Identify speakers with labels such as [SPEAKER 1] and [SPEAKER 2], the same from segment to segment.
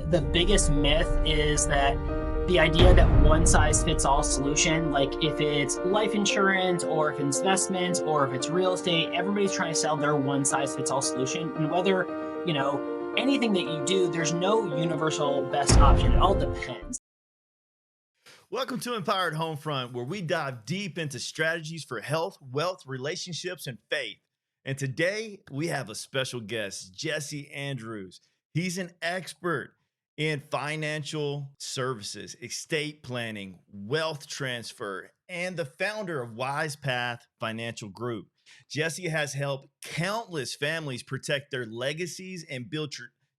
[SPEAKER 1] the biggest myth is that the idea that one size fits all solution, like if it's life insurance or if it's investments or if it's real estate, everybody's trying to sell their one size fits all solution. And whether, anything that you do, there's no universal best option. It all depends.
[SPEAKER 2] Welcome to Empowered Homefront, where we dive deep into strategies for health, wealth, relationships, and faith. And today we have a special guest, Jesse Andrews. He's an expert in financial services, estate planning, wealth transfer, and the founder of Wise Path Financial Group. Jesse has helped countless families protect their legacies and build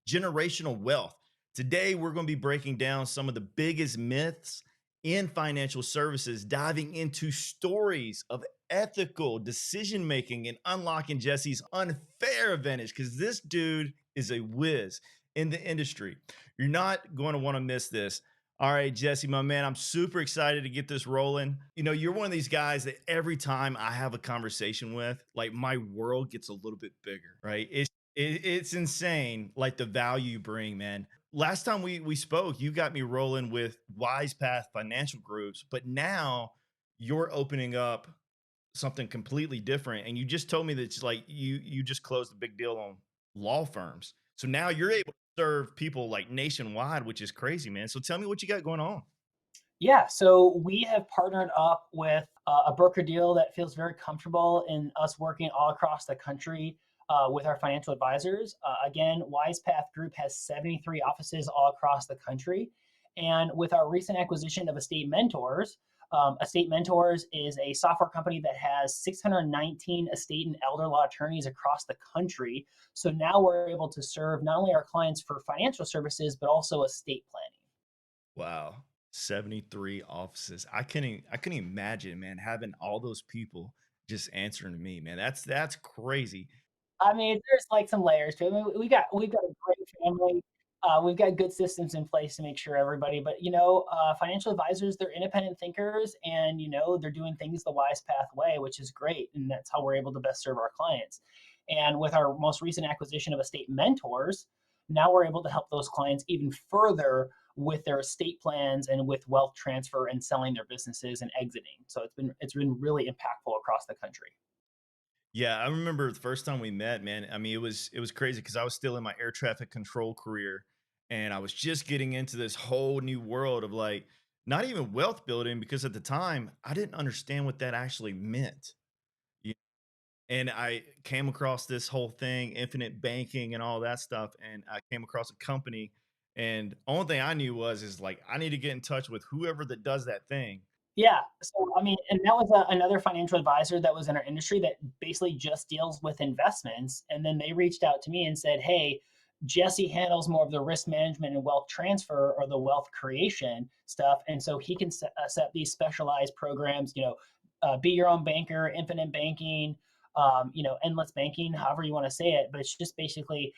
[SPEAKER 2] generational wealth. Today, we're going to be breaking down some of the biggest myths in financial services, diving into stories of ethical decision making and unlocking Jesse's unfair advantage because this dude is a whiz in the industry. You're not going to want to miss this. All right, Jesse, my man, I'm super excited to get this rolling. You're one of these guys that every time I have a conversation with, like my world gets a little bit bigger, right? It's insane, like the value you bring, man. Last time we spoke, you got me rolling with Wise Path Financial Groups, but now you're opening up something completely different. And you just told me that it's like you just closed a big deal on law firms. So now you're able to serve people like nationwide, which is crazy, man. So tell me what you got going on.
[SPEAKER 1] Yeah, so we have partnered up with a broker deal that feels very comfortable in us working all across the country with our financial advisors. Again, WisePath Group has 73 offices all across the country. And with our recent acquisition of Estate Mentors is a software company that has 619 estate and elder law attorneys across the country. So now we're able to serve not only our clients for financial services, but also estate planning.
[SPEAKER 2] Wow. 73 offices. I couldn't imagine, man, having all those people just answering to me, man. That's crazy.
[SPEAKER 1] I mean, there's like some layers to it. I mean, we've got a great family. We've got good systems in place to make sure everybody. But financial advisors, they're independent thinkers, and they're doing things the wise path way, which is great, and that's how we're able to best serve our clients. And with our most recent acquisition of Estate Mentors, now we're able to help those clients even further with their estate plans and with wealth transfer and selling their businesses and exiting. So it's been really impactful across the country.
[SPEAKER 2] Yeah, I remember the first time we met, man. I mean, it was crazy because I was still in my air traffic control career, and I was just getting into this whole new world of like not even wealth building because at the time I didn't understand what that actually meant. Y- And I came across this whole thing, infinite banking and all that stuff, and I came across a company, and only thing I knew is like I need to get in touch with whoever that does that thing.
[SPEAKER 1] Yeah. So, I mean, and that was another financial advisor that was in our industry that basically just deals with investments. And then they reached out to me and said, "Hey, Jesse handles more of the risk management and wealth transfer or the wealth creation stuff. And so he can set these specialized programs, be your own banker, infinite banking, endless banking, however you want to say it. But it's just basically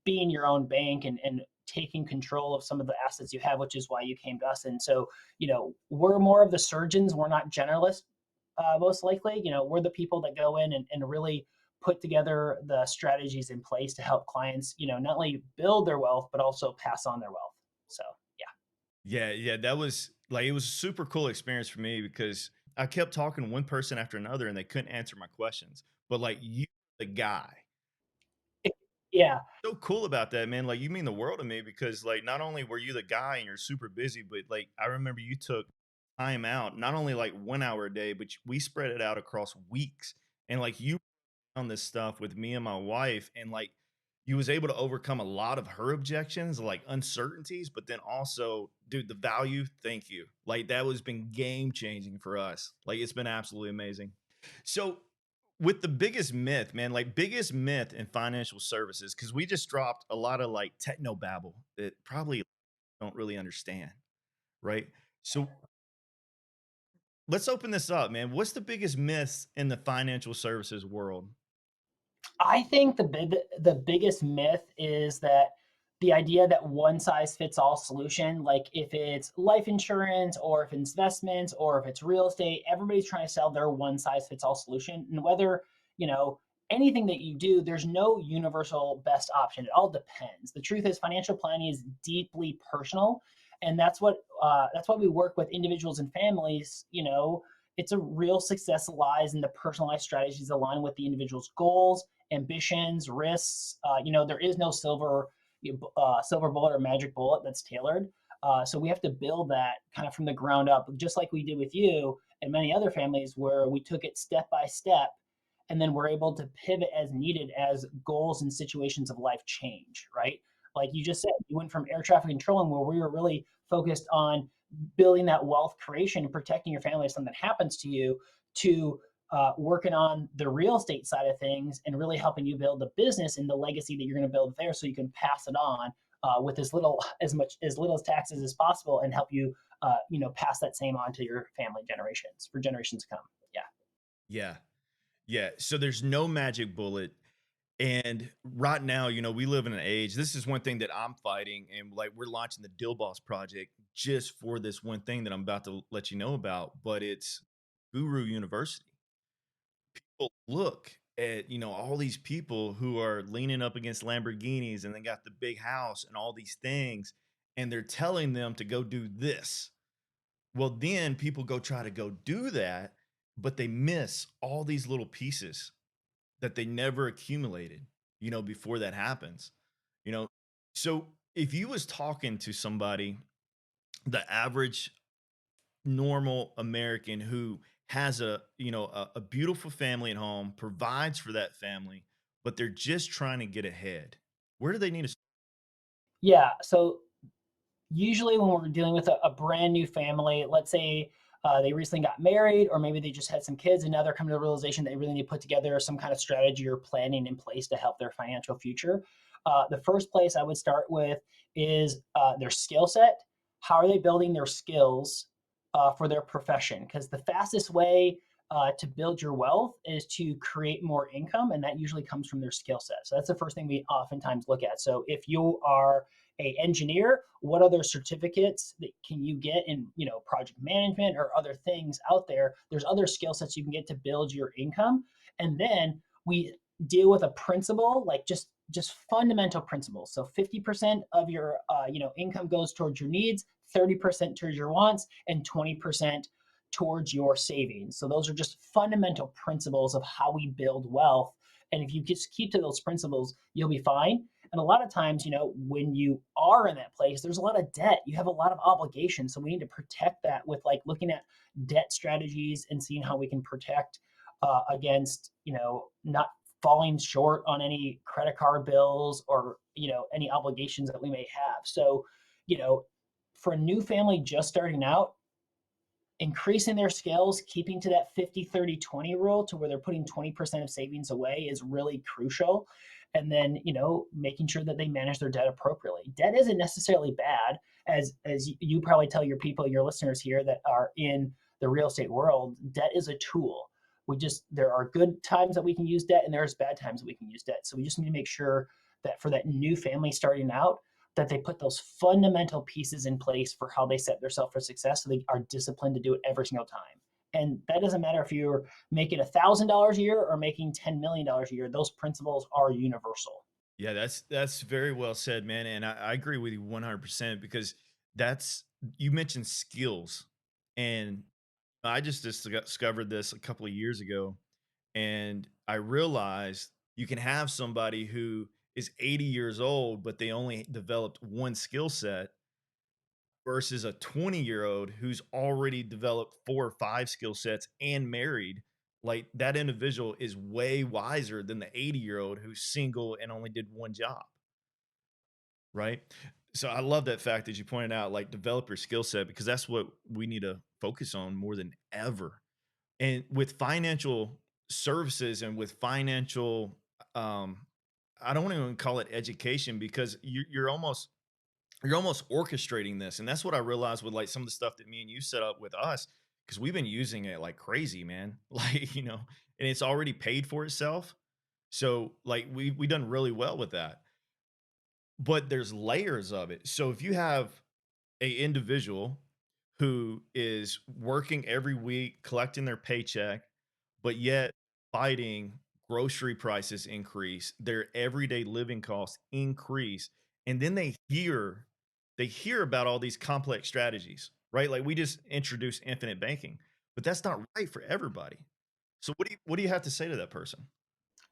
[SPEAKER 1] being your own bank and taking control of some of the assets you have, which is why you came to us. And so, we're more of the surgeons. We're not generalists, most likely. We're the people that go in and really put together the strategies in place to help clients, not only build their wealth, but also pass on their wealth. So, yeah.
[SPEAKER 2] Yeah, yeah, that was like it was a super cool experience for me because I kept talking to one person after another and they couldn't answer my questions. But like you, the guy,
[SPEAKER 1] Yeah.
[SPEAKER 2] so cool about that, man. Like you mean the world to me because like not only were you the guy and you're super busy, but like I remember you took time out, not only like 1 hour a day, but we spread it out across weeks. And like you on this stuff with me and my wife and like you was able to overcome a lot of her objections like uncertainties but then also dude the value, thank you, like that was been game changing for us, like it's been absolutely amazing. So with the biggest myth, man, like biggest myth in financial services, because we just dropped a lot of like techno babble that probably don't really understand, right? So let's open this up, man. What's the biggest myths in the financial services world?
[SPEAKER 1] I think the biggest myth is that the idea that one size fits all solution, like if it's life insurance or if it's investments or if it's real estate, everybody's trying to sell their one size fits all solution. And whether, anything that you do, there's no universal best option. It all depends. The truth is, financial planning is deeply personal, and that's why we work with individuals and families. It's a real success lies in the personalized strategies aligned with the individual's goals, ambitions, risks. There is no silver bullet or magic bullet that's tailored. So we have to build that kind of from the ground up, just like we did with you and many other families, where we took it step by step, and then we're able to pivot as needed as goals and situations of life change. Right? Like you just said, you went from air traffic controlling, where we were really focused on building that wealth creation and protecting your family if something happens to you, to working on the real estate side of things and really helping you build the business and the legacy that you're going to build there, so you can pass it on with as little as taxes as possible, and help you pass that same on to your family generations for generations to come. Yeah.
[SPEAKER 2] Yeah. Yeah. So there's no magic bullet. And right now, we live in an age. This is one thing that I'm fighting, and like we're launching the Deal Boss project just for this one thing that I'm about to let you know about. But it's Guru University. People look at all these people who are leaning up against Lamborghinis and they got the big house and all these things, and they're telling them to go do this. Well, then people go try to go do that, but they miss all these little pieces that they never accumulated, before that happens. You know, so if you was talking to somebody, the average normal American who has a beautiful family at home, provides for that family, but they're just trying to get ahead. Where do they need to
[SPEAKER 1] Yeah. So usually when we're dealing with a brand new family, let's say they recently got married, or maybe they just had some kids and now they're coming to the realization they really need to put together some kind of strategy or planning in place to help their financial future. The first place I would start with is their skill set. How are they building their skills for their profession? Because the fastest way to build your wealth is to create more income, and that usually comes from their skill set. So that's the first thing we oftentimes look at. So if you are a engineer, what other certificates that can you get in project management or other things out there? There's other skill sets you can get to build your income. And then we deal with a principle, like just fundamental principles. So 50% of your income goes towards your needs, 30% towards your wants, and 20% towards your savings. So those are just fundamental principles of how we build wealth. And if you just keep to those principles, you'll be fine. And a lot of times, when you are in that place, there's a lot of debt. You have a lot of obligations. So we need to protect that with like looking at debt strategies and seeing how we can protect against, not falling short on any credit card bills or, any obligations that we may have. So, you know, for a new family just starting out, increasing their skills, keeping to that 50-30-20 rule to where they're putting 20% of savings away is really crucial. And then, making sure that they manage their debt appropriately. Debt isn't necessarily bad, as you probably tell your people, your listeners here that are in the real estate world. Debt is a tool. There are good times that we can use debt, and there's bad times that we can use debt. So we just need to make sure that for that new family starting out, that they put those fundamental pieces in place for how they set themselves for success, so they are disciplined to do it every single time. And that doesn't matter if you're making $1,000 a year or making $10 million a year. Those principles are universal.
[SPEAKER 2] Yeah, that's very well said, man, and I agree with you 100% because that's you mentioned skills, and I just discovered this a couple of years ago, and I realized you can have somebody who is 80 years old, but they only developed one skill set versus a 20-year-old who's already developed 4 or 5 skill sets and married. Like that individual is way wiser than the 80-year-old who's single and only did one job, right? So I love that fact that you pointed out, like develop your skill set because that's what we need to focus on more than ever. And with financial services and with financial, um, I don't even call it education because you're almost orchestrating this. And that's what I realized with like some of the stuff that me and you set up with us because we've been using it like crazy, man. Like, and it's already paid for itself. So like we done really well with that. But there's layers of it. So if you have a individual who is working every week, collecting their paycheck, but yet fighting grocery prices increase, their everyday living costs increase, and then they hear about all these complex strategies, right? Like we just introduced infinite banking, but that's not right for everybody. So what do you have to say to that person?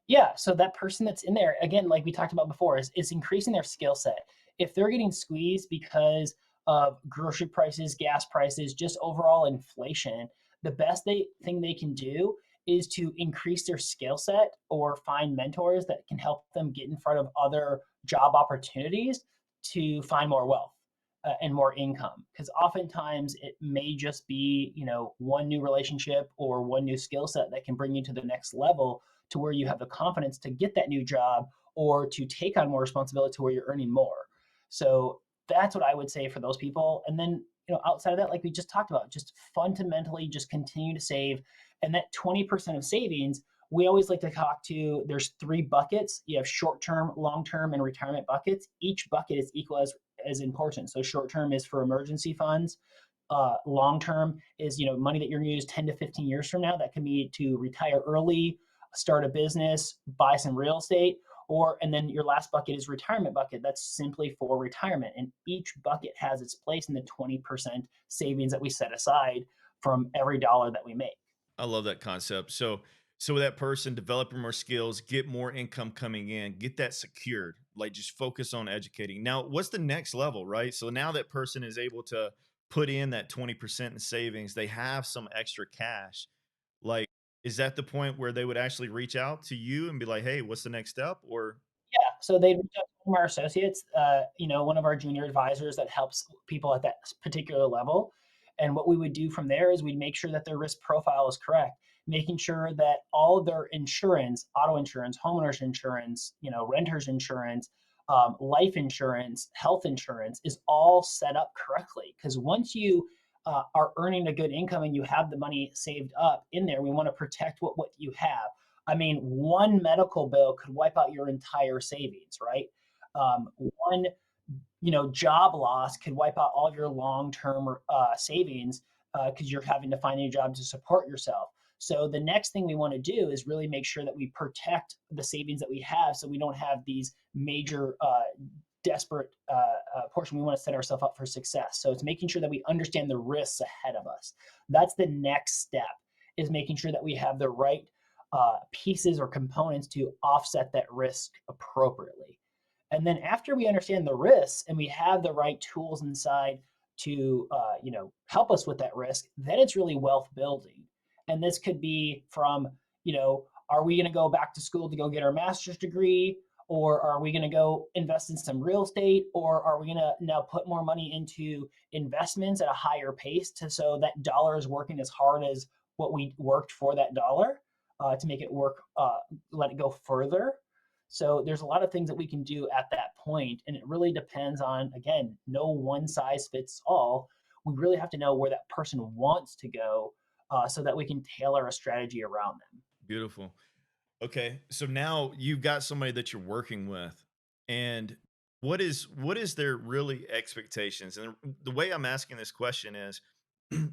[SPEAKER 1] Yeah, so that person that's in there, again, like we talked about before, is increasing their skill set. If they're getting squeezed because of grocery prices, gas prices, just overall inflation, the best thing they can do is to increase their skill set or find mentors that can help them get in front of other job opportunities to find more wealth and more income. Because oftentimes it may just be, one new relationship or one new skill set that can bring you to the next level to where you have the confidence to get that new job or to take on more responsibility to where you're earning more. So that's what I would say for those people. And then, outside of that, like we just talked about, just fundamentally just continue to save. And that 20% of savings, we always like to talk to, there's three buckets. You have short term, long term, and retirement buckets. Each bucket is equal as important. So short term is for emergency funds. Long term is money that you're going to use 10 to 15 years from now that can be to retire early, start a business, buy some real estate, and then your last bucket is retirement bucket. That's simply for retirement. And each bucket has its place in the 20% savings that we set aside from every dollar that we make.
[SPEAKER 2] I love that concept. So that person developing more skills, get more income coming in, get that secured. Like just focus on educating. Now, what's the next level, right? So now that person is able to put in that 20% in savings, they have some extra cash. Like, is that the point where they would actually reach out to you and be like, "Hey, what's the next step?" Or
[SPEAKER 1] Yeah, so they reach out to one of our associates, one of our junior advisors that helps people at that particular level. And what we would do from there is we'd make sure that their risk profile is correct, making sure that all of their insurance, auto insurance, homeowners insurance, renters insurance, life insurance, health insurance is all set up correctly. Because once you are earning a good income and you have the money saved up in there, we want to protect what you have. I mean, one medical bill could wipe out your entire savings, right? One, job loss could wipe out all your long-term savings because you're having to find a new job to support yourself. So the next thing we want to do is really make sure that we protect the savings that we have, so we don't have these major desperate portion. We want to set ourselves up for success. So it's making sure that we understand the risks ahead of us. That's the next step, is making sure that we have the right pieces or components to offset that risk appropriately. And then after we understand the risks and we have the right tools inside to help us with that risk, then it's really wealth building. And this could be from, are we going to go back to school to go get our master's degree? Or are we going to go invest in some real estate? Or are we going to now put more money into investments at a higher pace so that dollar is working as hard as what we worked for that dollar to make it work, let it go further. So there's a lot of things that we can do at that point, and it really depends on, again, no one size fits all. We really have to know where that person wants to go so that we can tailor a strategy around them.
[SPEAKER 2] beautiful. Okay, so now you've got somebody that you're working with, and what is their really expectations? And the way I'm asking this question is,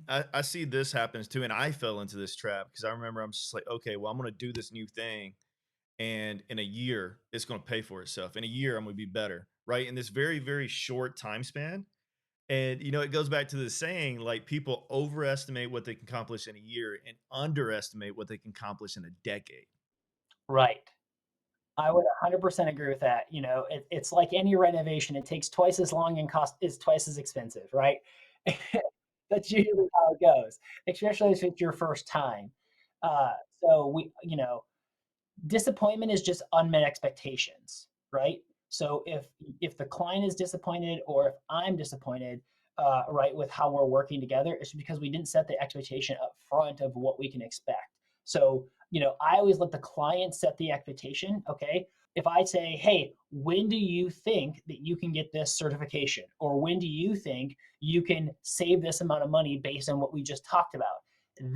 [SPEAKER 2] I see this happens too, and I fell into this trap because I remember I'm just like, okay, well, I'm going to do this new thing, and in a year, it's going to pay for itself. In a year, I'm going to be better, right? In this very very short time span, and it goes back to the saying, like people overestimate what they can accomplish in a year and underestimate what they can accomplish in a decade.
[SPEAKER 1] Right. I would 100% agree with that. It's like any renovation; it takes twice as long and cost is twice as expensive, right? That's usually how it goes, especially if it's your first time. Uh, so disappointment is just unmet expectations, right? So if the client is disappointed or if I'm disappointed, right, with how we're working together, it's because we didn't set the expectation up front of what we can expect. So I always let the client set the expectation. Okay, if I say, hey, when do you think that you can get this certification, or when do you think you can save this amount of money based on what we just talked about?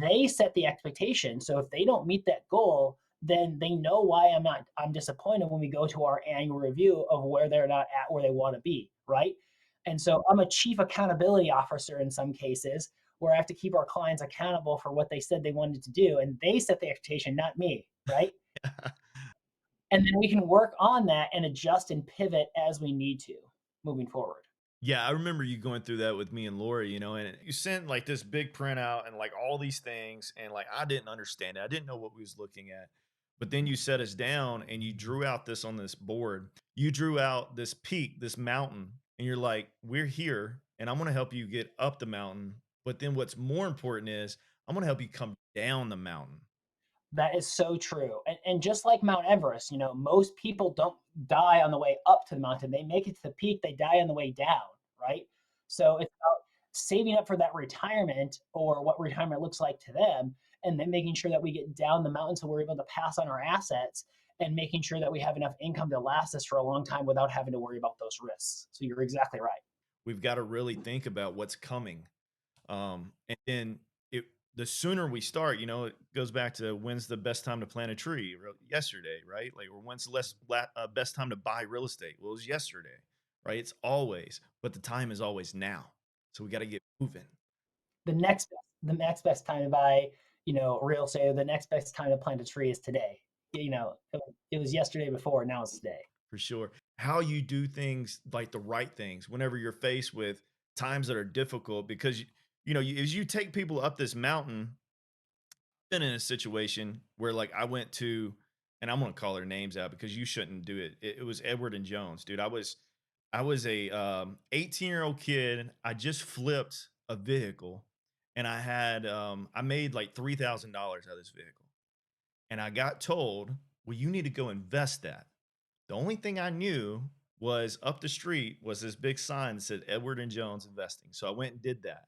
[SPEAKER 1] They set the expectation. So if they don't meet that goal, then they know why I'm disappointed when we go to our annual review of where they're not at where they want to be, right? And so I'm a chief accountability officer in some cases where I have to keep our clients accountable for what they said they wanted to do, and they set the expectation, not me, right? And then we can work on that and adjust and pivot as we need to moving forward.
[SPEAKER 2] Yeah, I remember you going through that with me and Lori, and you sent like this big printout and like all these things, and like I didn't understand it. I didn't know what we was looking at. But then you set us down and you drew out this on this board. You drew out this peak, this mountain, and you're like, "We're here, and I'm going to help you get up the mountain. But then what's more important is I'm going to help you come down the mountain."
[SPEAKER 1] That is so true. And just like Mount Everest, most people don't die on the way up to the mountain. They make it to the peak, they die on the way down, right? So it's about saving up for that retirement or what retirement looks like to them, and then making sure that we get down the mountain so we're able to pass on our assets and making sure that we have enough income to last us for a long time without having to worry about those risks. So you're exactly right.
[SPEAKER 2] We've got to really think about what's coming. And then it the sooner we start, it goes back to when's the best time to plant a tree? Yesterday, right? Like, or when's the best time to buy real estate? Well, it was yesterday, right? It's always, but the time is always now. So we got to get moving
[SPEAKER 1] The next best time to buy, real estate, or the next best time to plant a tree is today. It was yesterday before, now it's today.
[SPEAKER 2] for sure. How you do things like the right things whenever you're faced with times that are difficult, because as you take people up this mountain, been in a situation where like I went to, and I'm gonna call their names out because you shouldn't do it. It was Edward and Jones, dude. I was a 18-year-old kid. I just flipped a vehicle, and I made like $3,000 out of this vehicle, and I got told, well, you need to go invest that. The only thing I knew was up the street was this big sign that said Edward and Jones Investing. So I went and did that,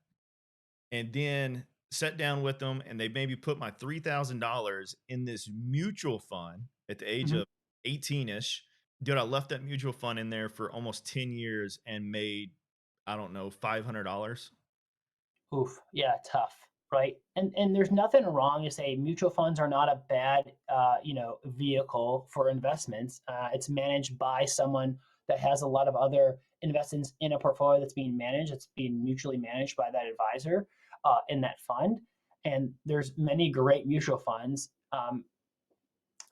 [SPEAKER 2] and then sat down with them, and they maybe put my $3,000 in this mutual fund at the age
[SPEAKER 1] Mhm.
[SPEAKER 2] of 18ish. Dude, I left that mutual fund in there for almost 10 years and made, I don't know, $500.
[SPEAKER 1] Oof, yeah, tough, right? And there's nothing wrong to say mutual funds are not a bad, vehicle for investments. It's managed by someone that has a lot of other investments in a portfolio that's being managed. It's being mutually managed by that advisor in that fund. And there's many great mutual funds.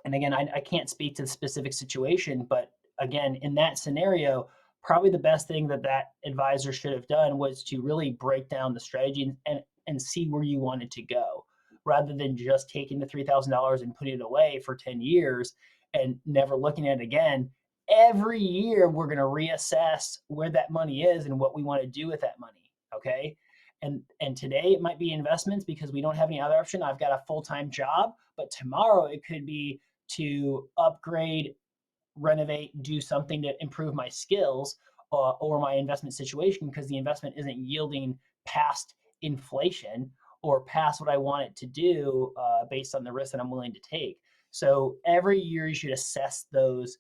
[SPEAKER 1] And again, I can't speak to the specific situation, but again, in that scenario, probably the best thing that that advisor should have done was to really break down the strategy and see where you wanted to go, rather than just taking the $3,000 and putting it away for 10 years and never looking at it again. Every year, we're going to reassess where that money is and what we want to do with that money. Okay. And today it might be investments because we don't have any other option. I've got a full-time job, but tomorrow it could be to upgrade, renovate, do something to improve my skills or my investment situation because the investment isn't yielding past inflation or past what I want it to do based on the risk that I'm willing to take. So every year you should assess those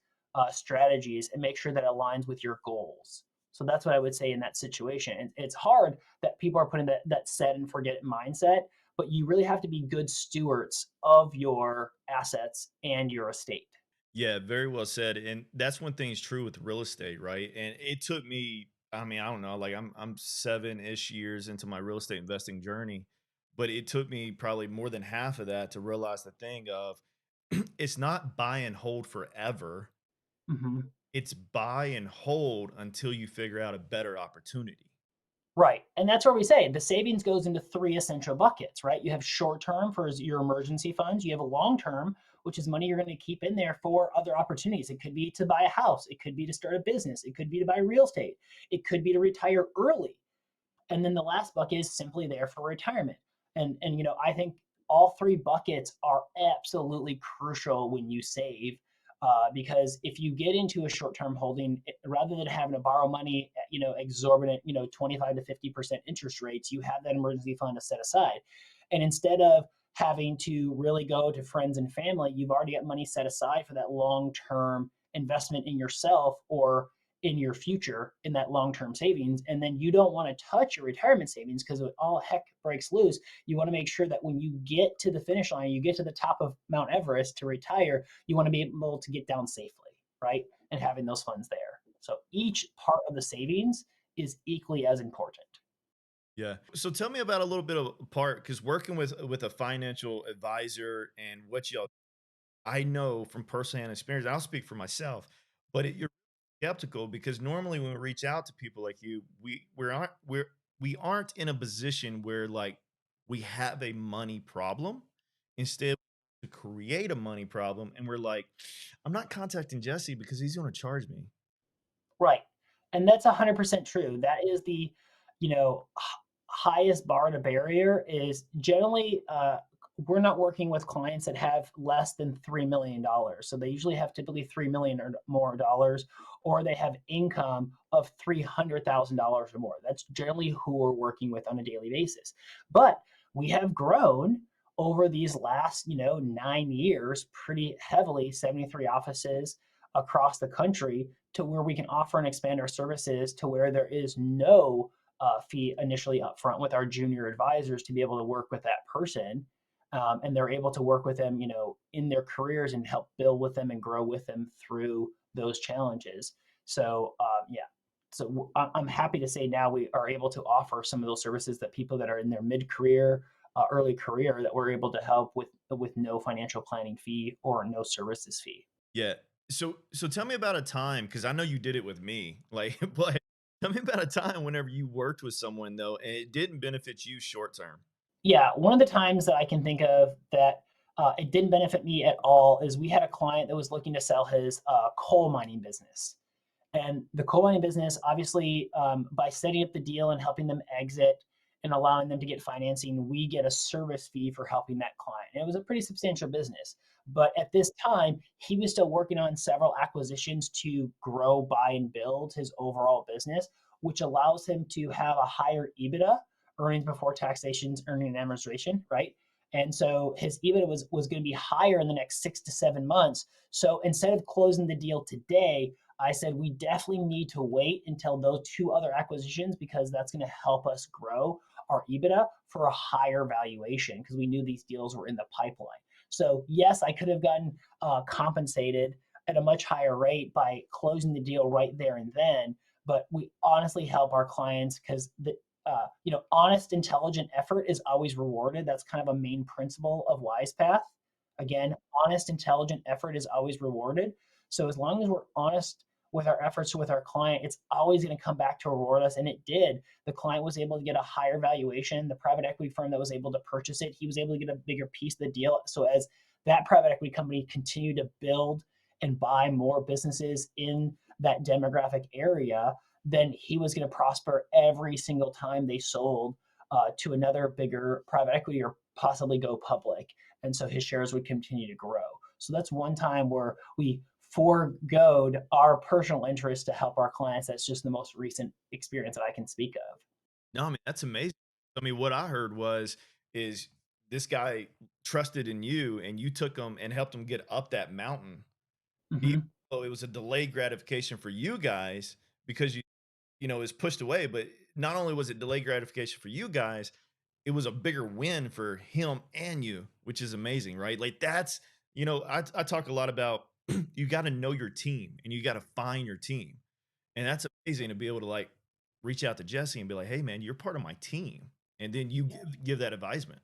[SPEAKER 1] strategies and make sure that it aligns with your goals. So that's what I would say in that situation. And it's hard that people are putting that set and forget it mindset, but you really have to be good stewards of your assets and your estate.
[SPEAKER 2] Yeah, very well said. And that's one thing is true with real estate, right? And it took me, I mean, I don't know, like I'm 7-ish years into my real estate investing journey, but it took me probably more than half of that to realize the thing of it's not buy and hold forever.
[SPEAKER 1] Mhm.
[SPEAKER 2] It's buy and hold until you figure out a better opportunity.
[SPEAKER 1] Right, and that's where we say the savings goes into 3 essential buckets, right? You have short term for your emergency funds, you have a long term, which is money you're gonna keep in there for other opportunities. It could be to buy a house, it could be to start a business, it could be to buy real estate, it could be to retire early. And then the last bucket is simply there for retirement. And I think all three buckets are absolutely crucial when you save. Because if you get into a short-term holding, rather than having to borrow money at, exorbitant, 25 to 50% interest rates, you have that emergency fund to set aside. And instead of having to really go to friends and family, you've already got money set aside for that long-term investment in yourself or in your future in that long-term savings. And then you don't want to touch your retirement savings because when all heck breaks loose, you want to make sure that when you get to the finish line, you get to the top of Mount Everest to retire, you want to be able to get down safely, right? And having those funds there. So each part of the savings is equally as important.
[SPEAKER 2] Yeah. So tell me about a little bit of part, because working with a financial advisor and what y'all I know from firsthand experience, I'll speak for myself, but you're skeptical because normally when we reach out to people like you, we aren't in a position where like we have a money problem. Instead, to create a money problem, and we're like, I'm not contacting Jesse because he's going to charge me.
[SPEAKER 1] Right. And that's 100% true. That is the, highest bar to barrier is generally, we're not working with clients that have less than $3 million. So they usually have typically 3 million or more dollars, or they have income of $300,000 or more. That's generally who we're working with on a daily basis. But we have grown over these last, 9 years pretty heavily, 73 offices across the country, to where we can offer and expand our services to where there is no fee initially upfront with our junior advisors to be able to work with that person. And they're able to work with them, in their careers and help build with them and grow with them through those challenges. So, yeah. So I'm happy to say now we are able to offer some of those services that people that are in their mid career, early career, that we're able to help with no financial planning fee or no services fee.
[SPEAKER 2] Yeah. So tell me about a time because I know you did it with me. Like, but tell me about a time whenever you worked with someone though, and it didn't benefit you short term.
[SPEAKER 1] Yeah, one of the times that I can think of that it didn't benefit me at all is we had a client that was looking to sell his coal mining business. And the coal mining business, obviously, by setting up the deal and helping them exit and allowing them to get financing, we get a service fee for helping that client. And it was a pretty substantial business. But at this time, he was still working on several acquisitions to grow, buy, and build his overall business, which allows him to have a higher EBITDA, earnings before taxations, earning and amortization, right? And so his EBITDA was going to be higher in the next 6 to 7 months. So instead of closing the deal today, I said we definitely need to wait until those two other acquisitions, because that's going to help us grow our EBITDA for a higher valuation, because we knew these deals were in the pipeline. So yes, I could have gotten compensated at a much higher rate by closing the deal right there and then, but we honestly help our clients because honest, intelligent effort is always rewarded. That's kind of a main principle of WisePath. Again, honest, intelligent effort is always rewarded. So as long as we're honest with our efforts with our client, it's always going to come back to reward us. And it did. The client was able to get a higher valuation. The private equity firm that was able to purchase it, he was able to get a bigger piece of the deal. So as that private equity company continued to build and buy more businesses in that demographic area, then he was going to prosper every single time they sold to another bigger private equity or possibly go public. And so his shares would continue to grow. So that's one time where we foregoed our personal interest to help our clients. That's just the most recent experience that I can speak of.
[SPEAKER 2] No, I mean, that's amazing. I mean, what I heard is this guy trusted in you and you took him and helped him get up that mountain. Even
[SPEAKER 1] Mm-hmm.
[SPEAKER 2] though it was a delayed gratification for you guys because you know, it was pushed away, but not only was it delayed gratification for you guys, it was a bigger win for him and you, which is amazing, right? Like that's, I talk a lot about you got to know your team and you got to find your team. And that's amazing to be able to like reach out to Jesse and be like, "Hey man, you're part of my team." And then you give that advisement.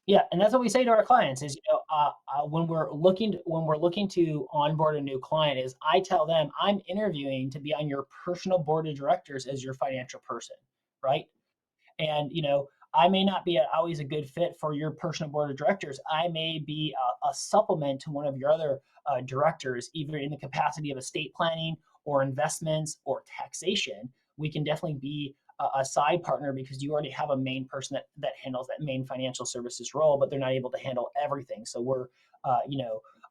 [SPEAKER 1] Yeah, and that's what we say to our clients is, when we're looking to onboard a new client, is I tell them I'm interviewing to be on your personal board of directors as your financial person, right? And I may not be always a good fit for your personal board of directors. I may be a supplement to one of your other directors, either in the capacity of estate planning or investments or taxation. We can definitely be a side partner because you already have a main person that handles that main financial services role, but they're not able to handle everything. So we're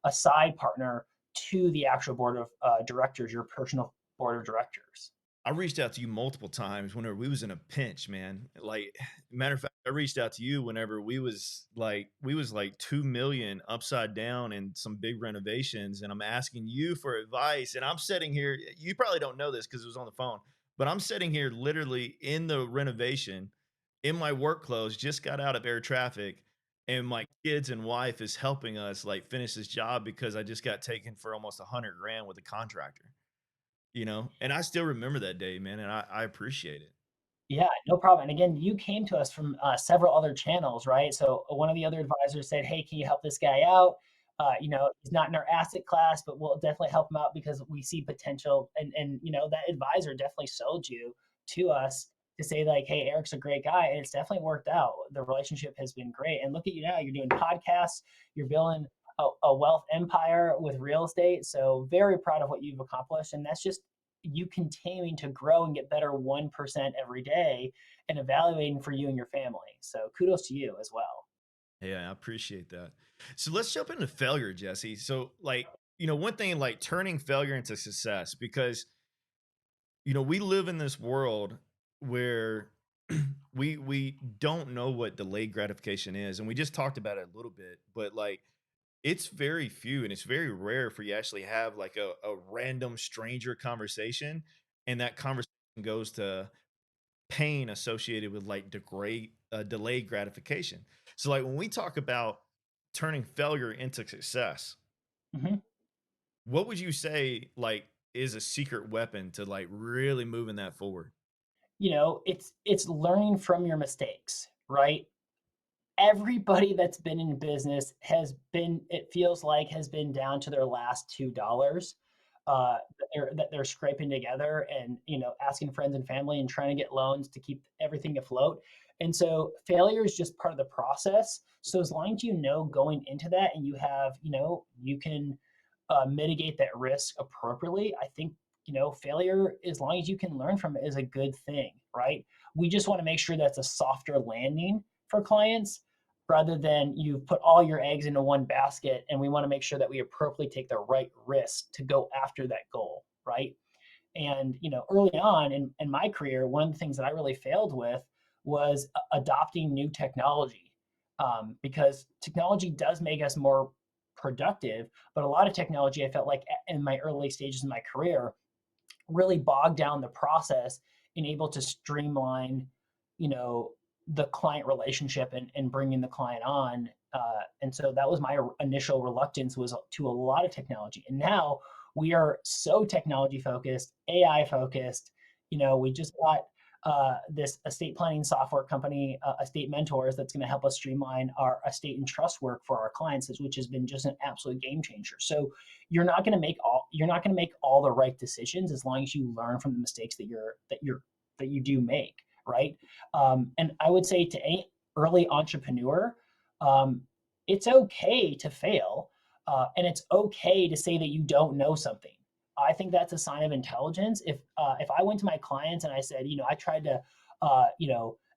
[SPEAKER 1] a side partner to the actual board of directors, your personal board of directors.
[SPEAKER 2] I reached out to you multiple times whenever we was in a pinch, man. Like, matter of fact, I reached out to you whenever we was like 2 million upside down and some big renovations, and I'm asking you for advice. And I'm sitting here. You probably don't know this because it was on the phone, but I'm sitting here literally in the renovation, in my work clothes, just got out of air traffic, and my kids and wife is helping us like finish this job because I just got taken for almost 100 grand with a contractor. And I still remember that day, man, and I appreciate it.
[SPEAKER 1] Yeah, no problem. And again, you came to us from several other channels, right? So one of the other advisors said, "Hey, can you help this guy out?" He's not in our asset class, but we'll definitely help him out because we see potential. And that advisor definitely sold you to us to say like, hey, Eric's a great guy, and it's definitely worked out. The relationship has been great, and look at you now. You're doing podcasts. You're building a wealth empire with real estate. So very proud of what you've accomplished, and that's just you continuing to grow and get better 1% every day and evaluating for you and your family. So kudos to you as well.
[SPEAKER 2] Yeah, I appreciate that. So let's jump into failure, Jesse. So, one thing like turning failure into success, because we live in this world where we don't know what delayed gratification is, and we just talked about it a little bit, but like it's very few and it's very rare for you to actually have like a random stranger conversation, and that conversation goes to pain associated with like delayed gratification. So like when we talk about turning failure into success,
[SPEAKER 1] Mhm.
[SPEAKER 2] what would you say like is a secret weapon to like really moving that forward?
[SPEAKER 1] It's learning from your mistakes, right? Everybody that's been in business has been, it feels like, has been down to their last $2 that they're scraping together, and asking friends and family and trying to get loans to keep everything afloat. And so failure is just part of the process. So as long as you know going into that, and you can mitigate that risk appropriately, I think failure, as long as you can learn from it, is a good thing, right? We just want to make sure that's a softer landing for clients, rather than you've put all your eggs into one basket. And we want to make sure that we appropriately take the right risk to go after that goal, right? And early on in my career, one of the things that I really failed with was adopting new technology, because technology does make us more productive, but a lot of technology, I felt like in my early stages of my career, really bogged down the process and able to streamline, you know, the client relationship, and bringing the client on. And so that was my initial reluctance, was to a lot of technology. And now we are so technology focused, AI focused. We just got this estate planning software company, Estate Mentors, that's going to help us streamline our estate and trust work for our clients, which has been just an absolute game changer. So you're not going to make all the right decisions as long as you learn from the mistakes that you do make, right? And I would say to any early entrepreneur, um, it's okay to fail, and it's okay to say that you don't know something. I think that's a sign of intelligence. If I went to my clients and I said, I tried to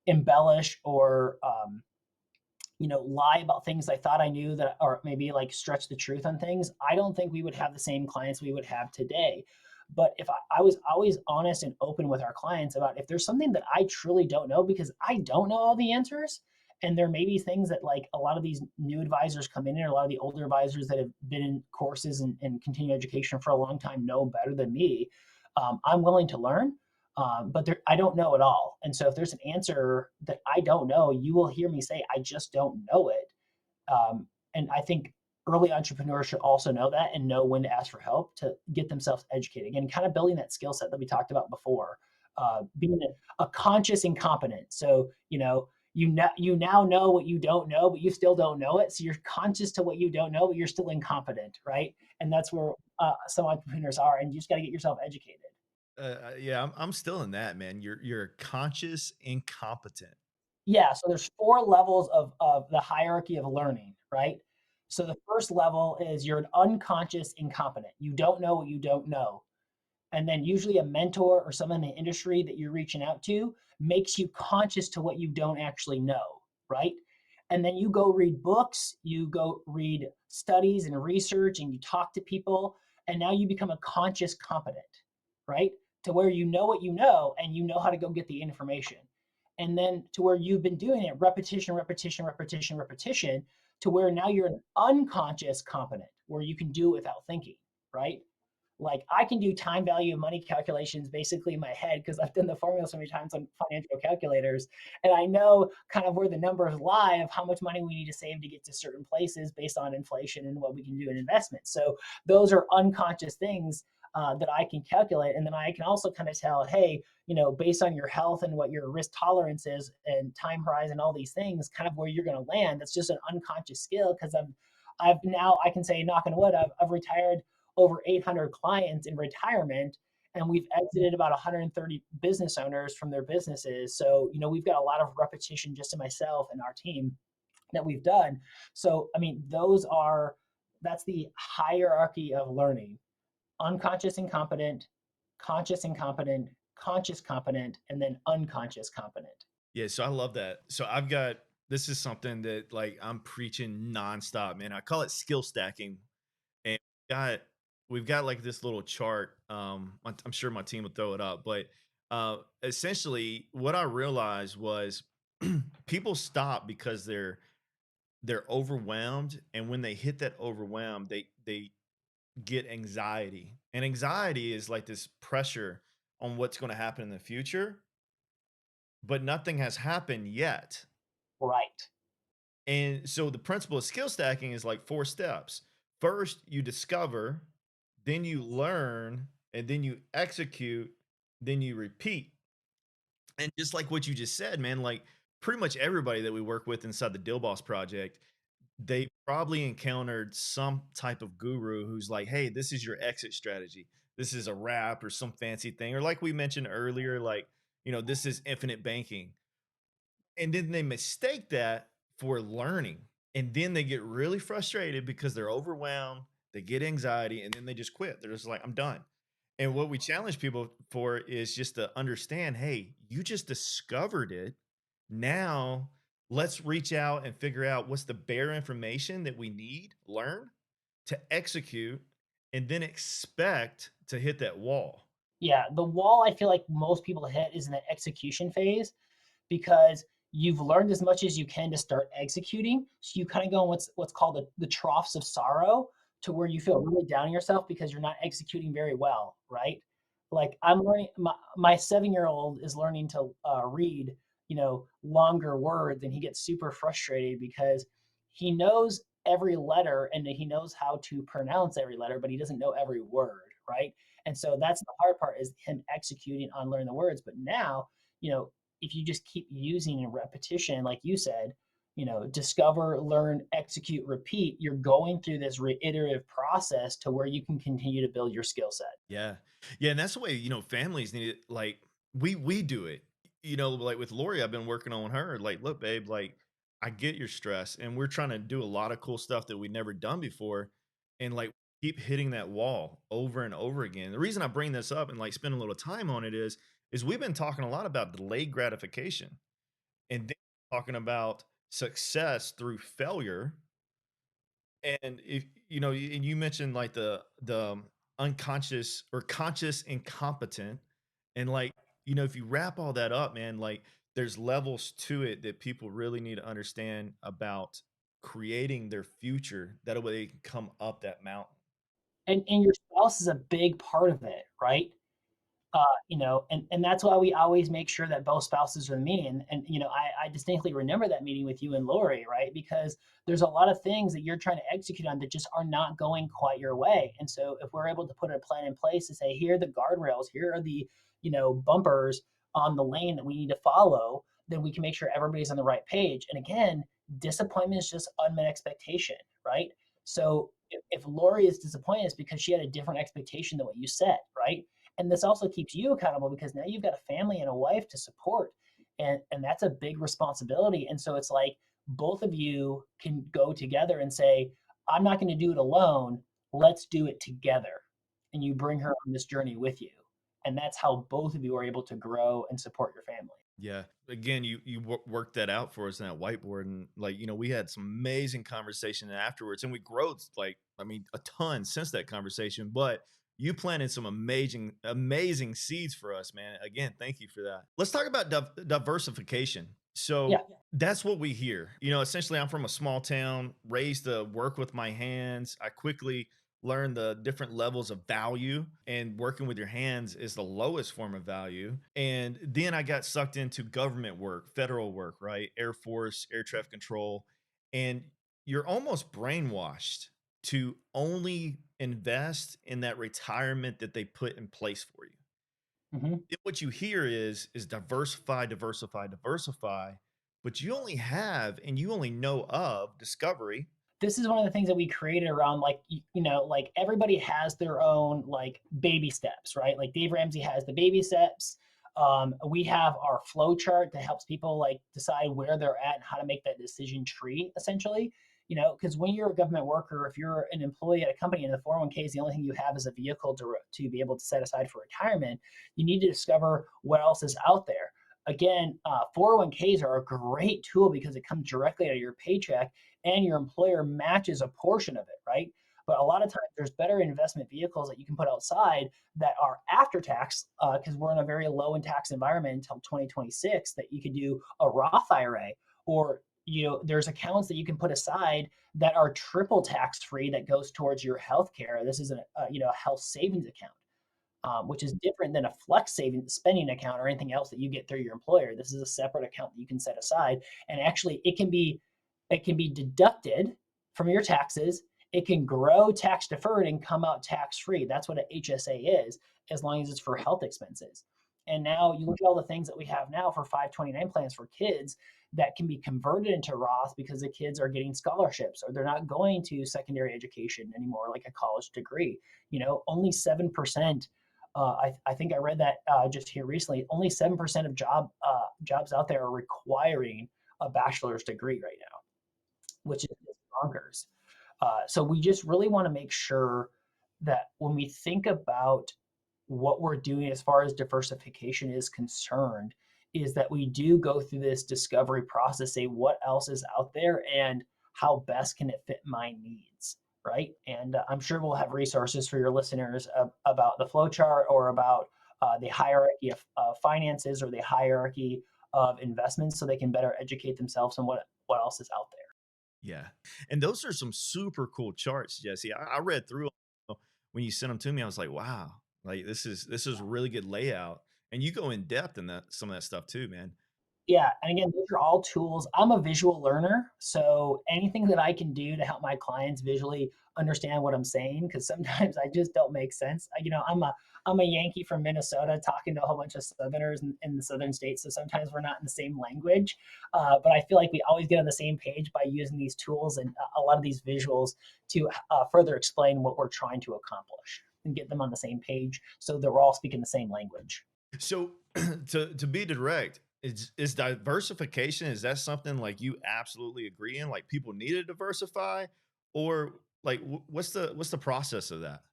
[SPEAKER 1] embellish, or lie about things I thought I knew, that, or maybe like stretch the truth on things, I don't think we would have the same clients we would have today. But if I was always honest and open with our clients about, if there's something that I truly don't know, because I don't know all the answers, and there may be things that, like, a lot of these new advisors come in, and a lot of the older advisors that have been in courses and continuing education for a long time know better than me. I'm willing to learn, but I don't know it all. And so if there's an answer that I don't know, you will hear me say, I just don't know it. And I think early entrepreneurs should also know that, and know when to ask for help to get themselves educated. And kind of building that skill set that we talked about before, being a conscious incompetent. So, you now know what you don't know, but you still don't know it. So you're conscious to what you don't know, but you're still incompetent, right? And that's where some entrepreneurs are, and you just got to get yourself educated.
[SPEAKER 2] Yeah, I'm still in that, man. You're a conscious incompetent.
[SPEAKER 1] Yeah, so there's 4 levels of the hierarchy of learning, right? So the first level is you're an unconscious incompetent. You don't know what you don't know. And then usually a mentor or someone in the industry that you're reaching out to makes you conscious to what you don't actually know, right? And then you go read books, you go read studies and research, and you talk to people, and now you become a conscious competent, right? To where you know what you know, and you know how to go get the information. And then to where you've been doing it repetition, repetition, repetition, repetition, to where now you're an unconscious competent, where you can do it without thinking, right? Like, I can do time value of money calculations basically in my head, because I've done the formula so many times on financial calculators, and I know kind of where the numbers lie of how much money we need to save to get to certain places based on inflation and what we can do in investments. So those are unconscious things that I can calculate, and then I can also kind of tell, hey, based on your health and what your risk tolerance is and time horizon, all these things, kind of where you're going to land. That's just an unconscious skill, because I've now, I can say, knock on wood, I've retired over 800 clients in retirement, and we've exited about 130 business owners from their businesses. So, we've got a lot of repetition just in myself and our team that we've done. So, I mean, that's the hierarchy of learning: unconscious incompetent, conscious incompetent, conscious competent, and then unconscious competent.
[SPEAKER 2] Yeah, so I love that. So I've got this is something that like I'm preaching nonstop, man. I call it skill stacking. And got we've got like this little chart. I'm sure my team would throw it up, but essentially what I realized was people stop because they're overwhelmed, and when they hit that overwhelm, they get anxiety. And anxiety is like this pressure on what's going to happen in the future, but nothing has happened yet.
[SPEAKER 1] Right.
[SPEAKER 2] And so the principle of skill stacking is like 4 steps. First, you discover, then you learn, and then you execute, then you repeat. And just like what you just said, man, like pretty much everybody that we work with inside the Deal Boss project, they probably encountered some type of guru who's like, "Hey, this is your exit strategy. This is a wrap or some fancy thing." Or like we mentioned earlier, like, this is infinite banking. And then they mistake that for learning. And then they get really frustrated because they're overwhelmed, they get anxiety, and then they just quit. They're just like, I'm done. And what we challenge people for is just to understand, hey, you just discovered it. Now let's reach out and figure out what's the bare information that we need, learn to execute, and then expect to hit that wall.
[SPEAKER 1] Yeah, the wall I feel like most people hit is in the execution phase, because you've learned as much as you can to start executing. So you kind of go in what's called the troughs of sorrow, to where you feel really down on yourself because you're not executing very well, right? Like, I'm learning, my 7 year old is learning to read, longer words, and he gets super frustrated because he knows every letter and he knows how to pronounce every letter, but he doesn't know every word, right? And so that's the hard part, is him executing on learning the words. But now, you know, if you just keep using in repetition, like you said, discover, learn, execute, repeat, you're going through this reiterative process to where you can continue to build your skill set.
[SPEAKER 2] Yeah. Yeah, and that's the way, families need it. Like we do it. Like with Lori, I've been working on her. Like, look, babe, like I get your stress, and we're trying to do a lot of cool stuff that we've never done before. And like keep hitting that wall over and over again. The reason I bring this up and like spend a little time on it is we've been talking a lot about delayed gratification, and then talking about success through failure. And if and you mentioned like the unconscious or conscious incompetent, and like if you wrap all that up, man, like there's levels to it that people really need to understand about creating their future. That way they can come up that mountain.
[SPEAKER 1] And your spouse is a big part of it, right? And that's why we always make sure that both spouses are meeting. And I distinctly remember that meeting with you and Lori, right? Because there's a lot of things that you're trying to execute on that just are not going quite your way. And so if we're able to put a plan in place to say, here are the guardrails, here are the bumpers on the lane that we need to follow, then we can make sure everybody's on the right page. And again, disappointment is just unmet expectation, right? So if Lori is disappointed, it's because she had a different expectation than what you set, right? And this also keeps you accountable, because now you've got a family and a wife to support, and that's a big responsibility. And so it's like both of you can go together and say, I'm not going to do it alone, let's do it together. And you bring her on this journey with you, and that's how both of you are able to grow and support your family.
[SPEAKER 2] Yeah. Again, you worked that out for us in that whiteboard, and like we had some amazing conversation afterwards, and we growth like I mean a ton since that conversation. But you planted some amazing seeds for us, man. Again, thank you for that. Let's talk about diversification. So
[SPEAKER 1] Yeah.
[SPEAKER 2] that's what we hear. Essentially, I'm from a small town, raised to work with my hands. I quickly learn the different levels of value, and working with your hands is the lowest form of value. And then I got sucked into government work, federal work, right? Air Force, air traffic control. And you're almost brainwashed to only invest in that retirement that they put in place for you.
[SPEAKER 1] Hmm.
[SPEAKER 2] Then what you hear is diversify, diversify, diversify, but you only have and you only know of discovery.
[SPEAKER 1] this is one of the things that we created around like like everybody has their own like baby steps, right? Like Dave Ramsey has the baby steps. We have our flow chart that helps people like decide where they're at and how to make that decision tree essentially. Because when you're a government worker, if you're an employee at a company and the 401k is the only thing you have as a vehicle to be able to set aside for retirement, you need to discover what else is out there. Again, 401ks are a great tool because it comes directly out of your paycheck and your employer matches a portion of it, right? But a lot of times there's better investment vehicles that you can put outside that are after tax, because we're in a very low in tax environment until 2026, that you could do a Roth IRA, or there's accounts that you can put aside that are triple tax free that goes towards your health care. This is a health savings account, which is different than a flex saving spending account or anything else that you get through your employer. This is a separate account that you can set aside, and actually it can be deducted from your taxes. It can grow tax deferred and come out tax free. That's what an HSA is, as long as it's for health expenses. And now you look at all the things that we have now for 529 plans for kids that can be converted into Roth because the kids are getting scholarships or they're not going to secondary education anymore, like a college degree. Only 7%. I think I read that just here recently. Only 7% of jobs out there are requiring a bachelor's degree right now, which is bonkers. So we just really want to make sure that when we think about what we're doing as far as diversification is concerned, is that we do go through this discovery process, say what else is out there and how best can it fit my needs, right? And I'm sure we'll have resources for your listeners about the flow chart or about the hierarchy of finances or the hierarchy of investments, so they can better educate themselves on what else is out there.
[SPEAKER 2] Yeah. And those are some super cool charts, Jesse. I read through 'em when you sent them to me. I was like, wow, like this is really good layout. And you go in depth in that some of that stuff too, man.
[SPEAKER 1] Yeah, and again, those are all tools. I'm a visual learner, so anything that I can do to help my clients visually understand what I'm saying, because sometimes I just don't make sense. I'm a Yankee from Minnesota talking to a whole bunch of Southerners in the Southern states, so sometimes we're not in the same language. But I feel like we always get on the same page by using these tools and a lot of these visuals to further explain what we're trying to accomplish and get them on the same page so that we're all speaking the same language.
[SPEAKER 2] So to be direct, is diversification, is that something like you absolutely agree in? Like people need to diversify, or like what's the process of that?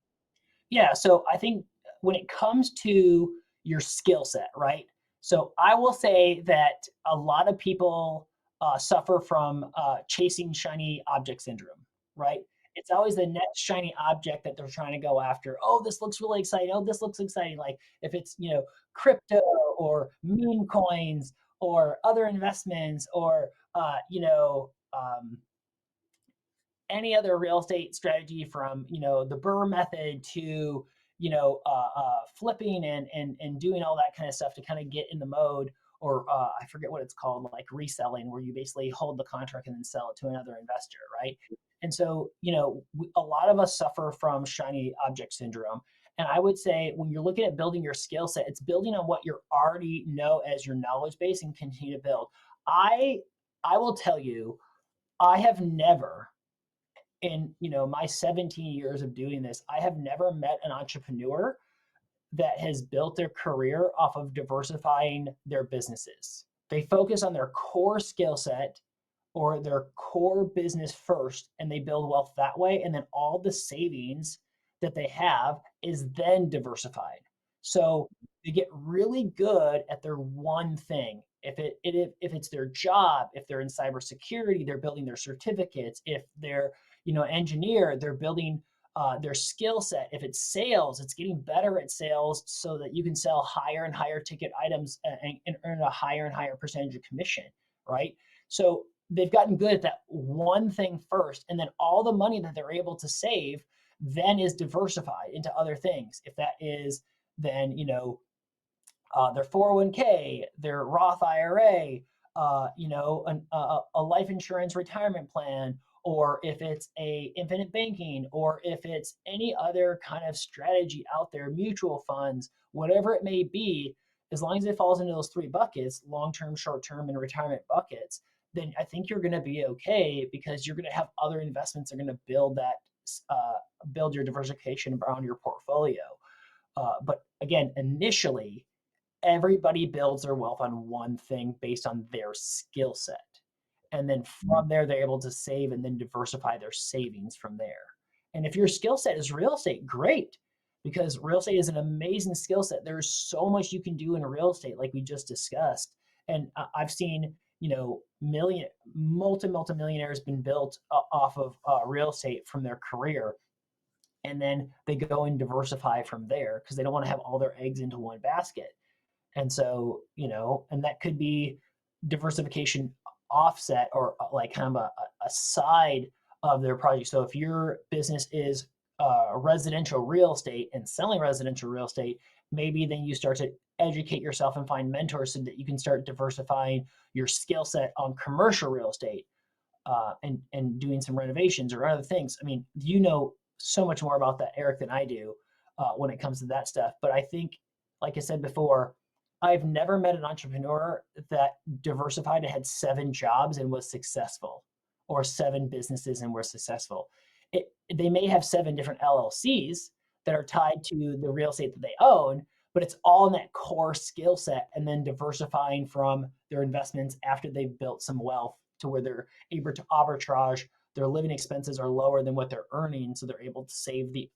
[SPEAKER 1] Yeah, so I think when it comes to your skill set, right? So I will say that a lot of people suffer from chasing shiny object syndrome, right? It's always the next shiny object that they're trying to go after. Oh, this looks really exciting. Oh, this looks exciting. Like if it's, crypto or meme coins or other investments or, any other real estate strategy, from the Burr method to flipping and doing all that kind of stuff to kind of get in the mode, or I forget what it's called, like reselling, where you basically hold the contract and then sell it to another investor, right? And so a lot of us suffer from shiny object syndrome. And I would say when you're looking at building your skill set, it's building on what you already know as your knowledge base and continue to build. I i will tell you, I have never, in my 17 years of doing this, I have never met an entrepreneur that has built their career off of diversifying their businesses. They focus on their core skill set or their core business first, and they build wealth that way, and then all the savings that they have is then diversified. So they get really good at their one thing. If it's their job, if they're in cybersecurity, they're building their certificates. If they're engineer, they're building their skill set. If it's sales, it's getting better at sales so that you can sell higher and higher ticket items and earn a higher and higher percentage of commission, right? So they've gotten good at that one thing first, and then all the money that they're able to save then is diversified into other things. If that is then their 401k, their Roth IRA, a life insurance retirement plan, or if it's a infinite banking, or if it's any other kind of strategy out there, mutual funds, whatever it may be, as long as it falls into those three buckets, long term, short term, and retirement buckets, then I think you're going to be okay because you're going to have other investments that are going to build build your diversification around your portfolio. But again, initially, everybody builds their wealth on one thing based on their skill set. And then from there, they're able to save and then diversify their savings from there. And if your skill set is real estate, great, because real estate is an amazing skill set. There's so much you can do in real estate, like we just discussed. And I've seen, multi-millionaires been built off of real estate from their career. And then they go and diversify from there because they don't want to have all their eggs into one basket. And so, and that could be diversification offset or like kind of a side of their project. So if your business is residential real estate and selling residential real estate, maybe then you start to educate yourself and find mentors so that you can start diversifying your skill set on commercial real estate, and doing some renovations or other things. I mean, you know so much more about that, Eric, than I do when it comes to that stuff. But I think, like I said before, I've never met an entrepreneur that diversified and had 7 jobs and was successful, or 7 businesses and were successful. They may have 7 different LLCs that are tied to the real estate that they own, but it's all in that core skill set and then diversifying from their investments after they've built some wealth to where they're able to arbitrage. Their living expenses are lower than what they're earning, so they're able to save the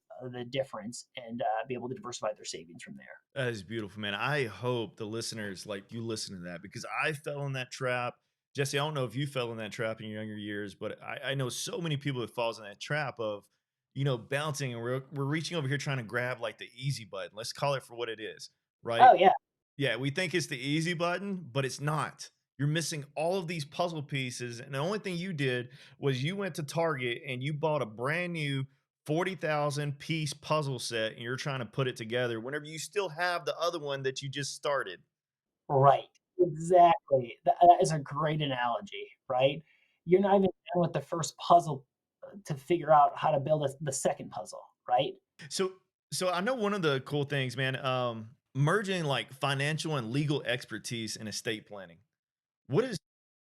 [SPEAKER 1] difference and be able to diversify their savings from there.
[SPEAKER 2] That is beautiful, man. I hope the listeners like you listen to that because I fell in that trap. Jesse, I don't know if you fell in that trap in your younger years, but I know so many people that falls in that trap of, bouncing and we're reaching over here trying to grab like the easy button. Let's call it for what it is, right?
[SPEAKER 1] Oh yeah,
[SPEAKER 2] Yeah, we think it's the easy button, but it's not. You're missing all of these puzzle pieces. And the only thing you did was you went to Target and you bought a brand new 40,000 piece puzzle set and you're trying to put it together whenever you still have the other one that you just started.
[SPEAKER 1] right. Exactly. That is a great analogy, right? You're not even done with the first puzzle to figure out how to build the second puzzle, right?
[SPEAKER 2] So so I know one of the cool things, man, merging like financial and legal expertise in estate planning. What is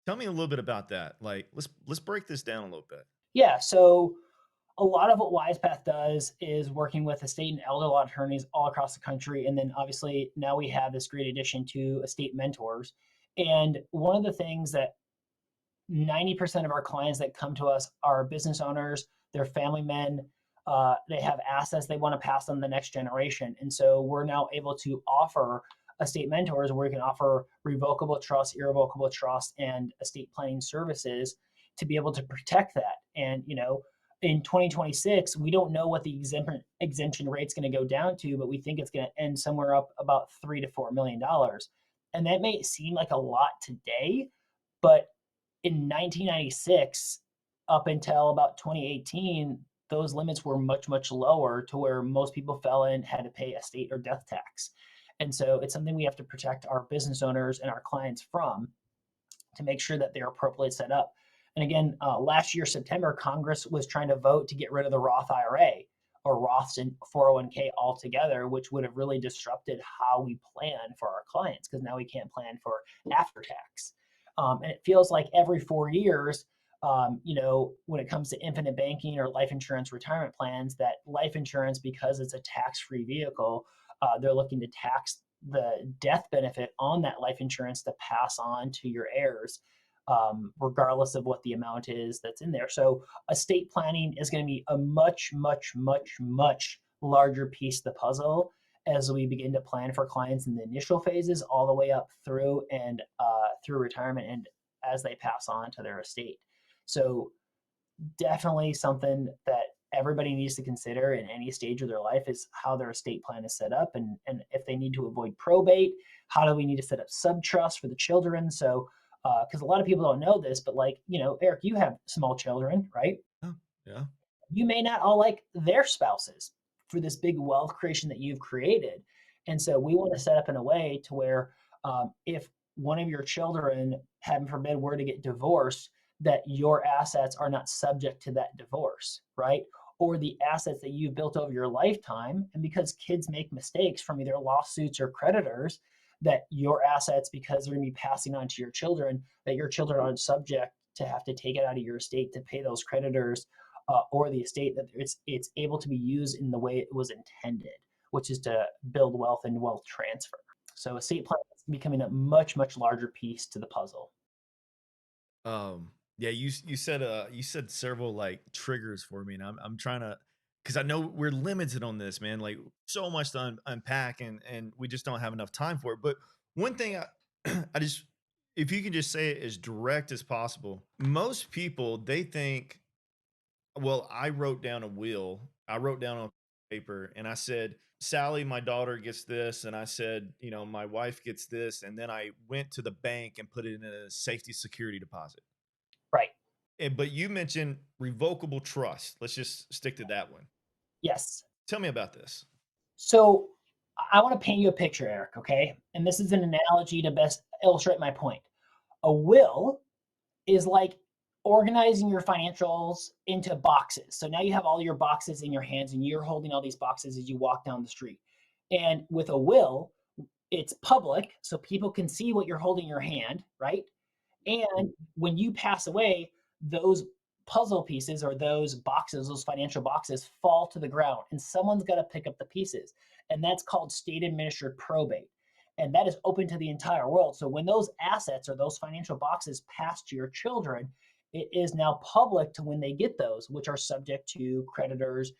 [SPEAKER 2] Tell me a little bit about that. Like let's break this down a little bit.
[SPEAKER 1] Yeah. So a lot of what WisePath does is working with estate and elder law attorneys all across the country. And then obviously now we have this great addition to estate mentors. And one of the things that 90% of our clients that come to us are business owners, they're family men, they have assets they want to pass on the next generation. And so we're now able to offer estate mentors where we can offer revocable trust, irrevocable trust, and estate planning services to be able to protect that. And, in 2026, we don't know what the exemption rate is going to go down to, but we think it's going to end somewhere up about $3 to $4 million. And that may seem like a lot today, but in 1996 up until about 2018, those limits were much, much lower to where most people fell in, had to pay estate or death tax. And so it's something we have to protect our business owners and our clients from to make sure that they're appropriately set up. And again, last year, September, Congress was trying to vote to get rid of the Roth IRA or Roths and 401k altogether, which would have really disrupted how we plan for our clients because now we can't plan for after tax. And it feels like every 4 years, when it comes to infinite banking or life insurance retirement plans, that life insurance, because it's a tax free vehicle, they're looking to tax the death benefit on that life insurance to pass on to your heirs, regardless of what the amount is that's in there. So estate planning is going to be a much, much, much, much larger piece of the puzzle as we begin to plan for clients in the initial phases all the way up through and through retirement and as they pass on to their estate. So definitely something that everybody needs to consider in any stage of their life is how their estate plan is set up, and if they need to avoid probate, how do we need to set up sub trust for the children. So because a lot of people don't know this, but like, Eric, you have small children, right?
[SPEAKER 2] Oh, yeah.
[SPEAKER 1] You may not all like their spouses for this big wealth creation that you've created. And so we want to set up in a way to where if one of your children, heaven forbid, were to get divorced, that your assets are not subject to that divorce, right? Or the assets that you've built over your lifetime. And because kids make mistakes from either lawsuits or creditors, that your assets, because they're going to be passing on to your children, that your children aren't subject to have to take it out of your estate to pay those creditors, or the estate, that it's able to be used in the way it was intended, which is to build wealth and wealth transfer. So estate planning is becoming a much larger piece to the puzzle.
[SPEAKER 2] Yeah, you said several like triggers for me, and I'm trying to, because I know we're limited on this, man. Like so much to unpack, and we just don't have enough time for it. But one thing I just, if you can just say it as direct as possible. Most people they think, well, I wrote down a will. I wrote down on paper, and I said, Sally, my daughter gets this, and I said, my wife gets this, and then I went to the bank and put it in a safety security deposit.
[SPEAKER 1] Right.
[SPEAKER 2] But you mentioned revocable trust. Let's just stick to that one.
[SPEAKER 1] Yes.
[SPEAKER 2] Tell me about this.
[SPEAKER 1] So I want to paint you a picture, Eric, okay? And this is an analogy to best illustrate my point. A will is like organizing your financials into boxes. So now you have all your boxes in your hands and you're holding all these boxes as you walk down the street. And with a will, it's public, so people can see what you're holding in your hand, right? And when you pass away, those puzzle pieces, or those boxes, those financial boxes, fall to the ground and someone's got to pick up the pieces. And that's called state administered probate. And that is open to the entire world. So when those assets or those financial boxes pass to your children, it is now public to when they get those, which are subject to creditors,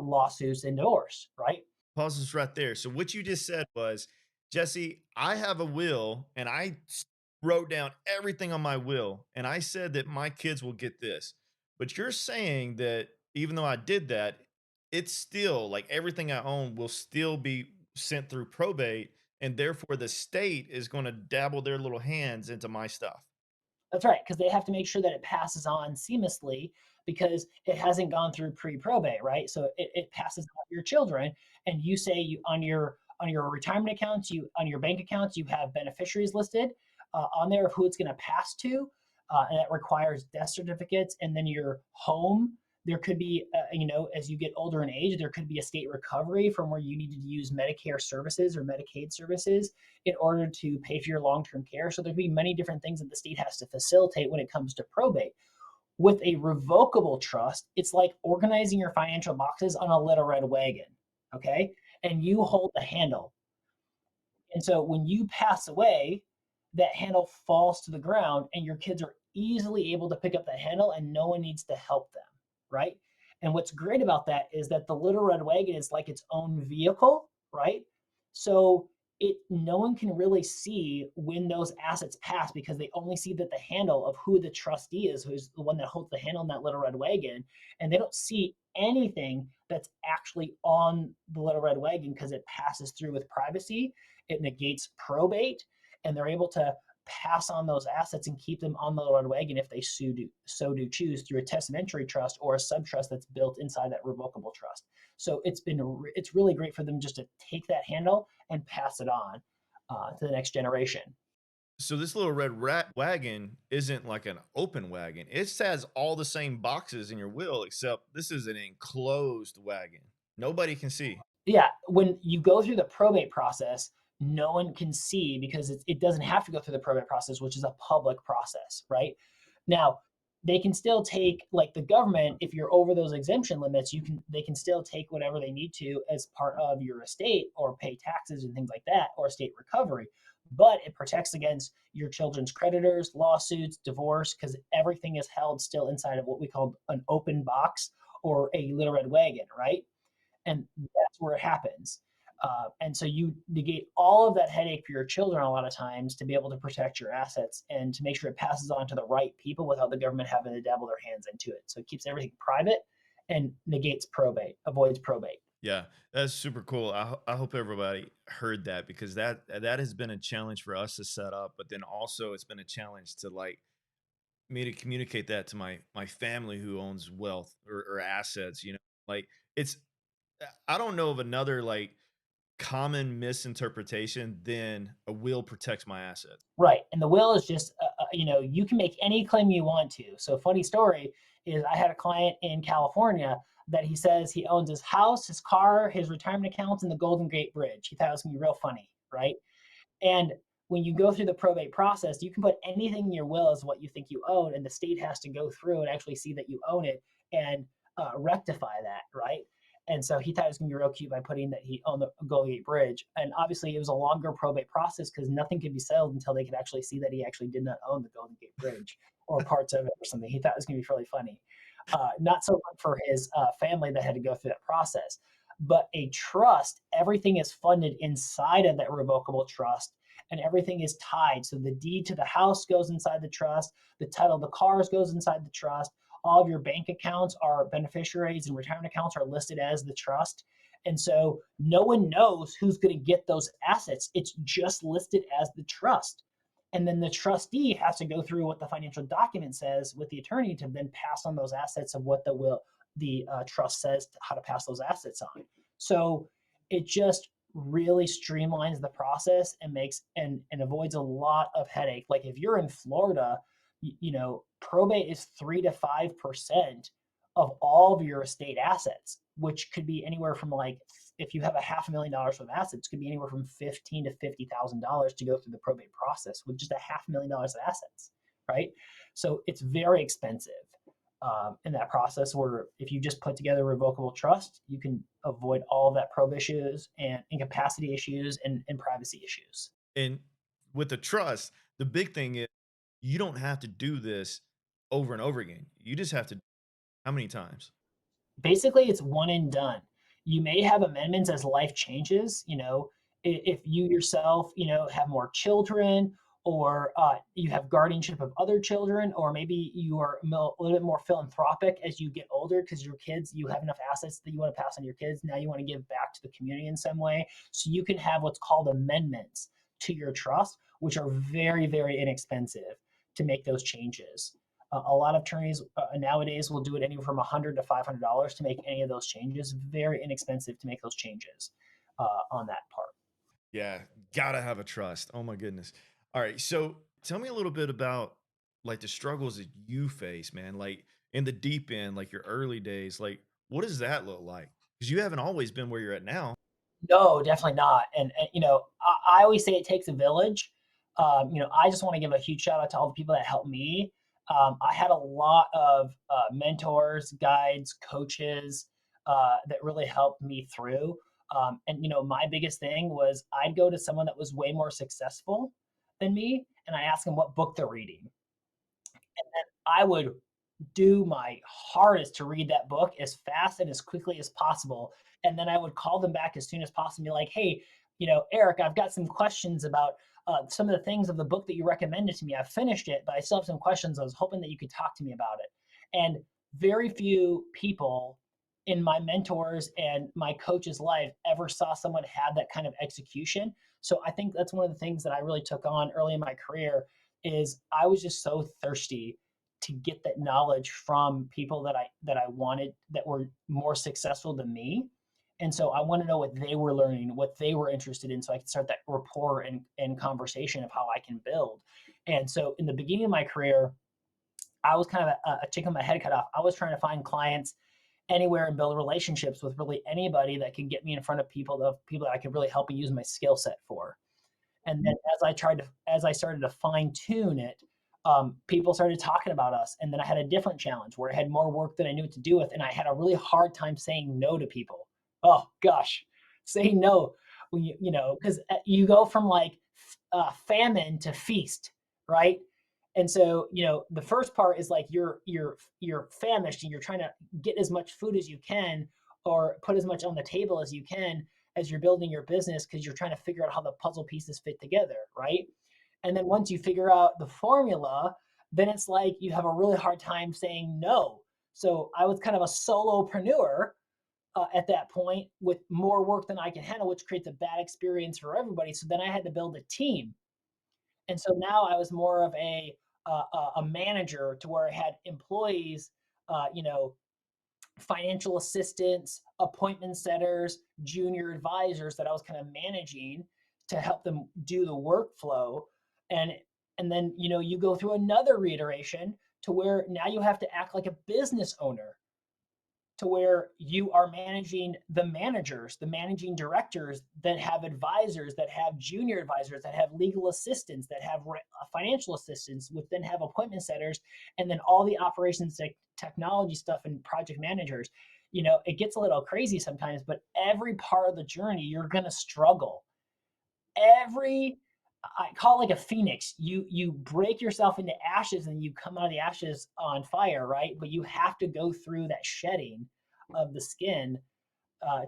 [SPEAKER 1] lawsuits, and divorce, right?
[SPEAKER 2] Pause this right there. So what you just said was, Jesse, I have a will, and wrote down everything on my will, and I said that my kids will get this. But you're saying that even though I did that, it's still like everything I own will still be sent through probate, and therefore the state is going to dabble their little hands into my stuff.
[SPEAKER 1] That's right, because they have to make sure that it passes on seamlessly because it hasn't gone through pre-probate, right? So it passes on to your children, and you say you on your retirement accounts, you on your bank accounts, you have beneficiaries listed on there of who it's going to pass to, and that requires death certificates. And then your home, there could be, as you get older in age, there could be a state recovery from where you needed to use Medicare services or Medicaid services in order to pay for your long-term care. So there'd be many different things that the state has to facilitate when it comes to probate. With a revocable trust, it's like organizing your financial boxes on a little red wagon, okay? And you hold the handle. And so when you pass away, that handle falls to the ground and your kids are easily able to pick up that handle and no one needs to help them, right? And what's great about that is that the little red wagon is like its own vehicle, right? So it no one can really see when those assets pass because they only see that the handle of who the trustee is, who's the one that holds the handle on that little red wagon, and they don't see anything that's actually on the little red wagon because it passes through with privacy. It negates probate, and they're able to pass on those assets and keep them on the red wagon if they so do choose through a testamentary trust or a subtrust that's built inside that revocable trust. So it's really great for them just to take that handle and pass it on to the next generation.
[SPEAKER 2] So this little wagon isn't like an open wagon. It has all the same boxes in your will, except this is an enclosed wagon. Nobody can see.
[SPEAKER 1] Yeah, when you go through the probate process, no one can see because it doesn't have to go through the probate process, which is a public process, right? Now, they can still take, like the government, if you're over those exemption limits, they can still take whatever they need to as part of your estate or pay taxes and things like that or estate recovery. But it protects against your children's creditors, lawsuits, divorce, because everything is held still inside of what we call an open box or a little red wagon, right? And that's where it happens. And so you negate all of that headache for your children a lot of times to be able to protect your assets and to make sure it passes on to the right people without the government having to dabble their hands into it. So it keeps everything private and negates probate, avoids probate.
[SPEAKER 2] Yeah, that's super cool. I hope everybody heard that, because that has been a challenge for us to set up, but then also it's been a challenge to like me to communicate that to my family who owns wealth or assets. Like it's I don't know of another like common misinterpretation than a will protects my assets.
[SPEAKER 1] Right. And the will is just, you can make any claim you want to. So, funny story is I had a client in California that he says he owns his house, his car, his retirement accounts, and the Golden Gate Bridge. He thought it was going to be real funny, right? And when you go through the probate process, you can put anything in your will as what you think you own, and the state has to go through and actually see that you own it and rectify that, right? And so he thought it was going to be real cute by putting that he owned the Golden Gate Bridge. And obviously, it was a longer probate process because nothing could be settled until they could actually see that he actually did not own the Golden Gate Bridge or parts of it or something. He thought it was going to be really funny. Not so much for his family that had to go through that process, but a trust, everything is funded inside of that revocable trust and everything is tied. So the deed to the house goes inside the trust, the title of the cars goes inside the trust, all of your bank accounts are beneficiaries and retirement accounts are listed as the trust. And so no one knows who's going to get those assets. It's just listed as the trust. And then the trustee has to go through what the financial document says with the attorney to then pass on those assets of what the trust says how to pass those assets on. So it just really streamlines the process and makes and avoids a lot of headache. Like if you're in Florida, probate is 3 to 5% of all of your estate assets, which could be anywhere from like if you have a $500,000 worth of assets, could be anywhere from $15,000 to $50,000 to go through the probate process with just a $500,000 of assets, right? So it's very expensive in that process. Where if you just put together a revocable trust, you can avoid all of that probe issues and incapacity issues and privacy issues.
[SPEAKER 2] And with the trust, the big thing is you don't have to do this over and over again. You just have to how many times?
[SPEAKER 1] Basically it's one and done. You may have amendments as life changes, if you yourself, have more children or you have guardianship of other children, or maybe you are a little bit more philanthropic as you get older because your kids, you have enough assets that you want to pass on to your kids. Now you want to give back to the community in some way. So you can have what's called amendments to your trust, which are very, very inexpensive to make those changes. A lot of attorneys nowadays will do it anywhere from $100 to $500 to make any of those changes. Very inexpensive to make those changes on that part.
[SPEAKER 2] Yeah, gotta have a trust. Oh my goodness. All right, so tell me a little bit about like the struggles that you face, man. Like in the deep end, like your early days. Like, what does that look like? Because you haven't always been where you're at now.
[SPEAKER 1] No, definitely not. And I always say it takes a village. I just want to give a huge shout out to all the people that helped me. I had a lot of mentors, guides, coaches that really helped me through. And my biggest thing was I'd go to someone that was way more successful than me, and I ask them what book they're reading. I would do my hardest to read that book as fast and as quickly as possible. And then I would call them back as soon as possible and be like, hey, Eric, I've got some questions about some of the things of the book that you recommended to me. I've finished it, but I still have some questions. I was hoping that you could talk to me about it. And very few people in my mentors and my coach's life ever saw someone have that kind of execution. So I think that's one of the things that I really took on early in my career is I was just so thirsty to get that knowledge from people that I wanted that were more successful than me. And so I want to know what they were learning, what they were interested in, so I can start that rapport and conversation of how I can build. And so in the beginning of my career, I was kind of a chicken with my head cut off. I was trying to find clients anywhere and build relationships with really anybody that could get me in front of people that I could really help and use my skill set for. And then as I started to fine tune it, people started talking about us. And then I had a different challenge where I had more work than I knew what to do with. And I had a really hard time saying no to people. Oh gosh, saying no when because you go from like famine to feast, right? And so, the first part is like you're famished and you're trying to get as much food as you can or put as much on the table as you can as you're building your business because you're trying to figure out how the puzzle pieces fit together, right? And then once you figure out the formula, then it's like you have a really hard time saying no. So I was kind of a solopreneur at that point with more work than I can handle, which creates a bad experience for everybody. So then I had to build a team. And so now I was more of a manager to where I had employees, financial assistants, appointment setters, junior advisors that I was kind of managing to help them do the workflow. And and then you go through another reiteration to where now you have to act like a business owner. to where you are managing the managers, the managing directors that have advisors, that have junior advisors, that have legal assistants, that have financial assistants, which then have appointment setters, and then all the operations technology stuff and project managers. It gets a little crazy sometimes, but every part of the journey, you're going to struggle. Every I call it like a phoenix. You break yourself into ashes and you come out of the ashes on fire, right? But you have to go through that shedding of the skin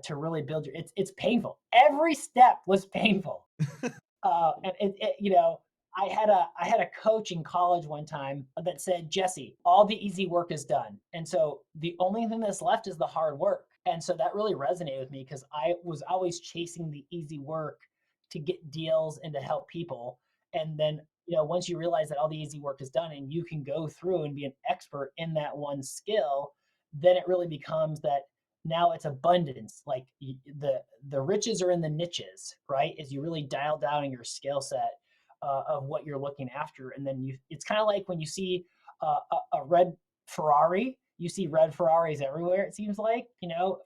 [SPEAKER 1] to really build your. It's painful. Every step was painful. And I had a coach in college one time that said, Jesse, all the easy work is done, and so the only thing that's left is the hard work. And so that really resonated with me because I was always chasing the easy work to get deals and to help people. And then once you realize that all the easy work is done and you can go through and be an expert in that one skill, then it really becomes that now it's abundance. Like the riches are in the niches, right? As you really dial down in your skill set of what you're looking after, and then it's kind of like when you see a red Ferrari. You see red Ferraris everywhere. It seems like your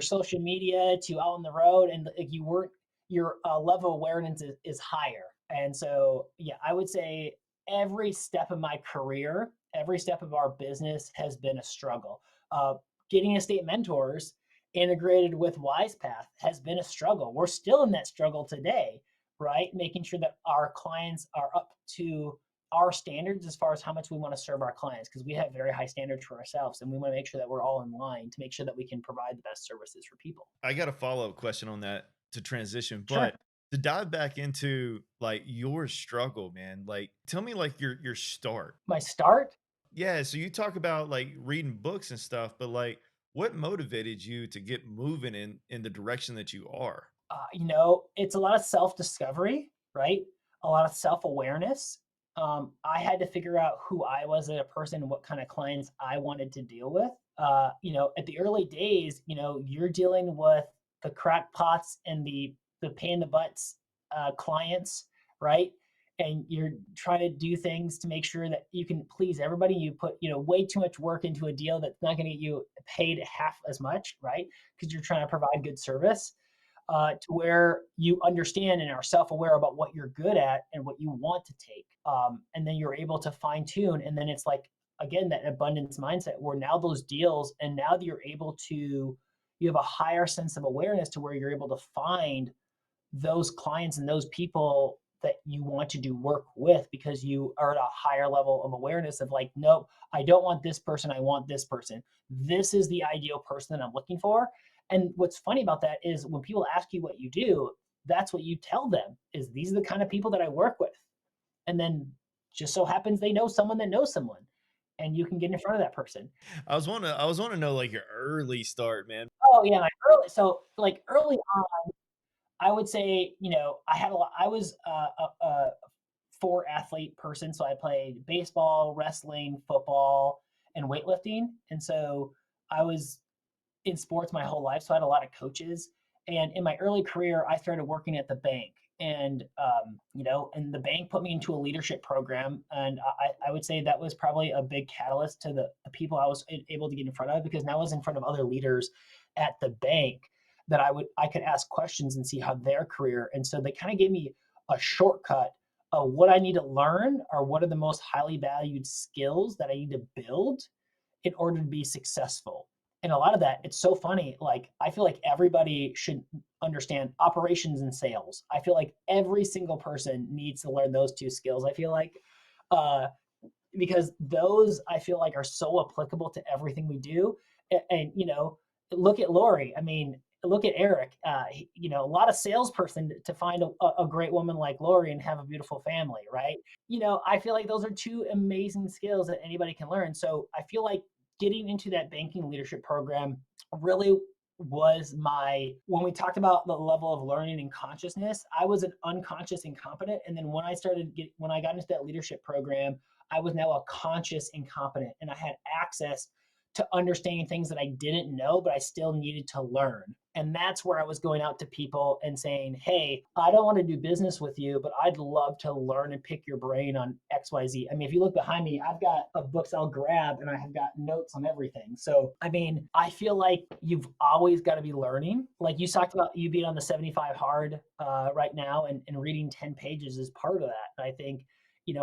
[SPEAKER 1] social media to out on the road, and like your level of awareness is higher. And so, yeah, I would say every step of my career, every step of our business has been a struggle. Uh, Getting estate mentors integrated with WisePath has been a struggle. We're still in that struggle today, right? Making sure that our clients are up to our standards as far as how much we want to serve our clients, because we have very high standards for ourselves and we want to make sure that we're all in line to make sure that we can provide the best services for people.
[SPEAKER 2] I got a follow-up question on that to transition,
[SPEAKER 1] Sure.
[SPEAKER 2] but to dive back into, like, your struggle, man, like, tell me, like, your start.
[SPEAKER 1] My start,
[SPEAKER 2] Yeah, so you talk about, like, reading books and stuff, but, like, what motivated you to get moving in the direction that you are?
[SPEAKER 1] it's a lot of self discovery, right? A lot of self awareness. I had to figure out who I was as a person and what kind of clients I wanted to deal with. At the early days, you're dealing with the crackpots and the pain in the butts clients, right? And you're trying to do things to make sure that you can please everybody. You put way too much work into a deal that's not going to get you paid half as much, right? Because you're trying to provide good service to where you understand and are self-aware about what you're good at and what you want to take, and then you're able to fine tune. And then it's like again that abundance mindset where now those deals, and now that you have a higher sense of awareness to where you're able to find those clients and those people that you want to do work with because you are at a higher level of awareness of like, nope, I don't want this person, I want this person. This is the ideal person that I'm looking for. And what's funny about that is when people ask you what you do, that's what you tell them is these are the kind of people that I work with. And then just so happens they know someone that knows someone and you can get in front of that person.
[SPEAKER 2] I was wanna know, like, your early start, man.
[SPEAKER 1] Oh yeah, like early I would say, I had a lot. I was a four athlete person, so I played baseball, wrestling, football, and weightlifting, and so I was in sports my whole life. So I had a lot of coaches, and in my early career, I started working at the bank, and and the bank put me into a leadership program, and I would say that was probably a big catalyst to the people I was able to get in front of because now I was in front of other leaders at the bank that I could ask questions and see how their career. And so they kind of gave me a shortcut of what I need to learn or what are the most highly valued skills that I need to build in order to be successful. And a lot of that, it's so funny. Like, I feel like everybody should understand operations and sales. I feel like every single person needs to learn those two skills. I feel like, uh, because those I feel like are so applicable to everything we do. And look at Lori. I mean, look at Eric. A lot of salesperson to find a great woman like Lori and have a beautiful family, right? I feel like those are two amazing skills that anybody can learn. So I feel like getting into that banking leadership program really was my when we talked about the level of learning and consciousness. I was an unconscious incompetent, and then when I got into that leadership program, I was now a conscious incompetent, and I had access to understanding things that I didn't know, but I still needed to learn. And that's where I was going out to people and saying, hey, I don't want to do business with you, but I'd love to learn and pick your brain on XYZ. I mean, if you look behind me, I've got books I'll grab and I have got notes on everything. So, I mean, I feel like you've always got to be learning. Like you talked about you being on the 75 hard right now, and reading 10 pages is part of that. And I think,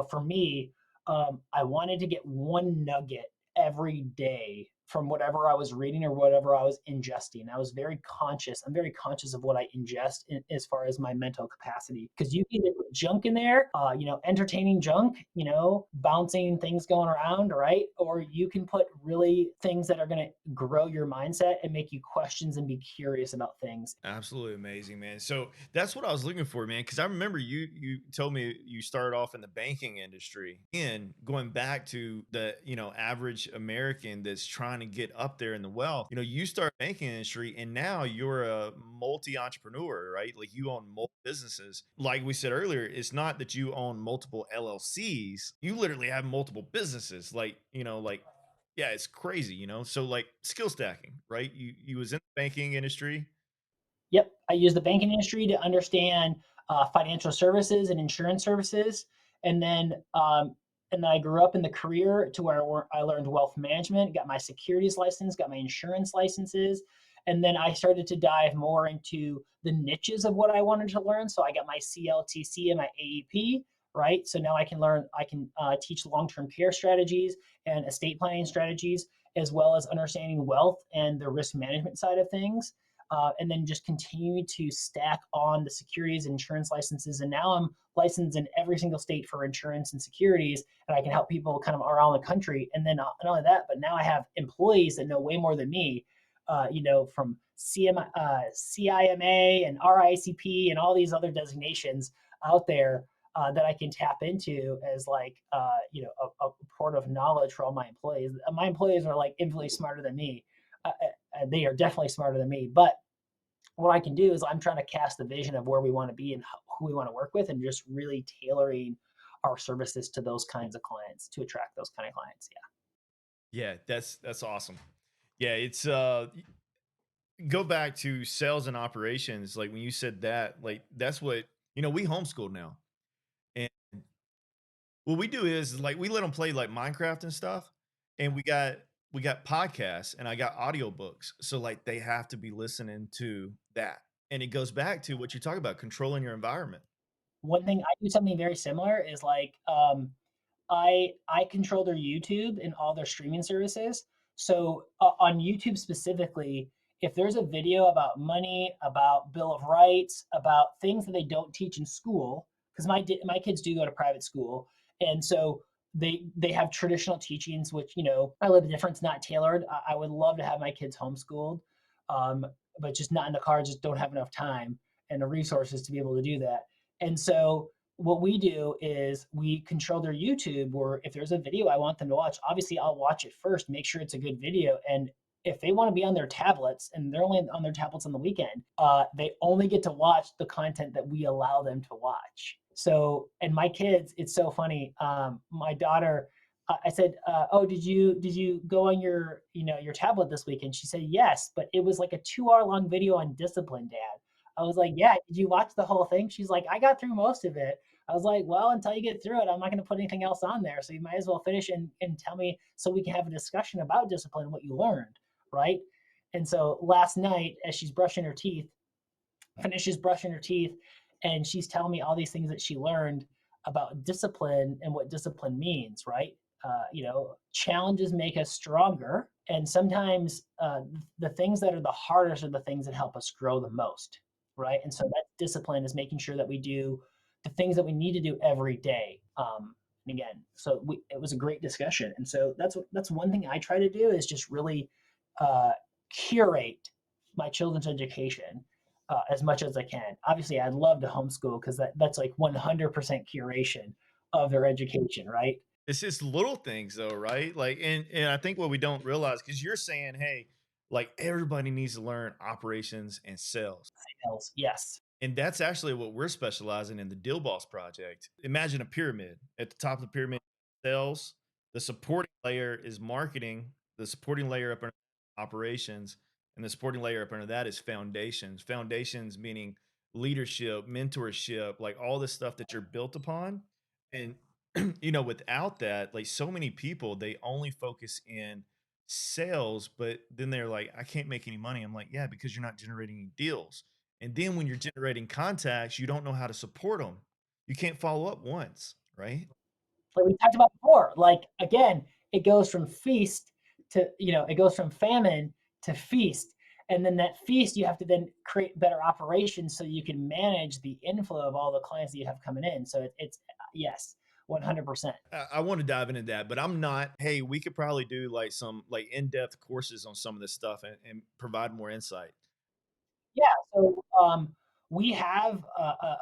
[SPEAKER 1] for me, I wanted to get one nugget every day from whatever I was reading or whatever I was ingesting. I was very conscious. I'm very conscious of what I ingest as far as my mental capacity, because you can either put junk in there, entertaining junk, bouncing things going around, right? Or you can put really things that are going to grow your mindset and make you questions and be curious about things.
[SPEAKER 2] Absolutely amazing, man. So that's what I was looking for, man. Because I remember you told me you started off in the banking industry, and going back to the average American that's trying to get up there in the wealth. You start banking industry, and now you're a multi entrepreneur, right? Like you own multiple businesses. Like we said earlier, it's not that you own multiple LLCs. You literally have multiple businesses. Like yeah, it's crazy. So like skill stacking, right? You was in the banking industry.
[SPEAKER 1] Yep, I use the banking industry to understand financial services and insurance services, and then I grew up in the career to where I learned wealth management, got my securities license, got my insurance licenses, and then I started to dive more into the niches of what I wanted to learn. So I got my CLTC and my AEP, right? So now I can teach long-term care strategies and estate planning strategies, as well as understanding wealth and the risk management side of things, and then just continue to stack on the securities and insurance licenses. And now I'm licensed in every single state for insurance and securities, and I can help people kind of around the country. And then not only that, but now I have employees that know way more than me, from CIMA and RICP and all these other designations out there, that I can tap into as like, a port of knowledge for all my employees. My employees are like infinitely smarter than me. They are definitely smarter than me. But what I can do is I'm trying to cast the vision of where we want to be and who we want to work with, and just really tailoring our services to those kinds of clients to attract those kind of clients. Yeah.
[SPEAKER 2] Yeah, that's awesome. Yeah, it's go back to sales and operations. Like when you said that, like that's what we homeschool now. And what we do is like we let them play like Minecraft and stuff. And we got podcasts and I got audiobooks. So like they have to be listening to that. And it goes back to what you talk about, controlling your environment.
[SPEAKER 1] One thing I do something very similar is like, I control their YouTube and all their streaming services. So on YouTube specifically, if there's a video about money, about Bill of Rights, about things that they don't teach in school, because my kids do go to private school, and so they have traditional teachings, which I live different. It's not tailored. I would love to have my kids homeschooled, um, but just not in the cards. Just don't have enough time and the resources to be able to do that. And so what we do is we control their YouTube, or if there's a video I want them to watch, obviously I'll watch it first, make sure it's a good video. And if they want to be on their tablets and they're only on their tablets on the weekend, they only get to watch the content that we allow them to watch. So, and my kids, it's so funny. My daughter, I said, "Oh, did you go on your tablet this weekend?" She said, "Yes, but it was like a 2 hour long video on discipline, Dad." I was like, "Yeah, did you watch the whole thing?" She's like, "I got through most of it." I was like, "Well, until you get through it, I'm not going to put anything else on there. So you might as well finish and tell me so we can have a discussion about discipline and what you learned." Right. And so last night, as she's brushing her teeth, finishes brushing her teeth, and she's telling me all these things that she learned about discipline and what discipline means, right? Challenges make us stronger, and sometimes the things that are the hardest are the things that help us grow the most, right? And so that discipline is making sure that we do the things that we need to do every day. And again, it was a great discussion, and so that's one thing I try to do is just really uh, curate my children's education as much as I can. Obviously, I'd love to homeschool because that's like 100% curation of their education, right?
[SPEAKER 2] It's just little things though, right? Like and I think what we don't realize, because you're saying, hey, like everybody needs to learn operations and sales.
[SPEAKER 1] Sales, yes.
[SPEAKER 2] And that's actually what we're specializing in the Deal Boss project. Imagine a pyramid. At the top of the pyramid, sales. The supporting layer is marketing. the supporting layer up under operations, and the supporting layer up under that is foundations. Foundations meaning leadership, mentorship, like all the stuff that you're built upon. And without that, like so many people, they only focus in sales, but then they're like, I can't make any money. I'm like, yeah, because you're not generating any deals. And then when you're generating contacts, you don't know how to support them. You can't follow up once, right?
[SPEAKER 1] Like we talked about before, like again, it goes from feast to, it goes from famine to feast. And then that feast, you have to then create better operations so you can manage the inflow of all the clients that you have coming in. So it's yes, 100%.
[SPEAKER 2] I want to dive into that, but I'm not. Hey, we could probably do like some like in-depth courses on some of this stuff and provide more insight.
[SPEAKER 1] Yeah, so, we have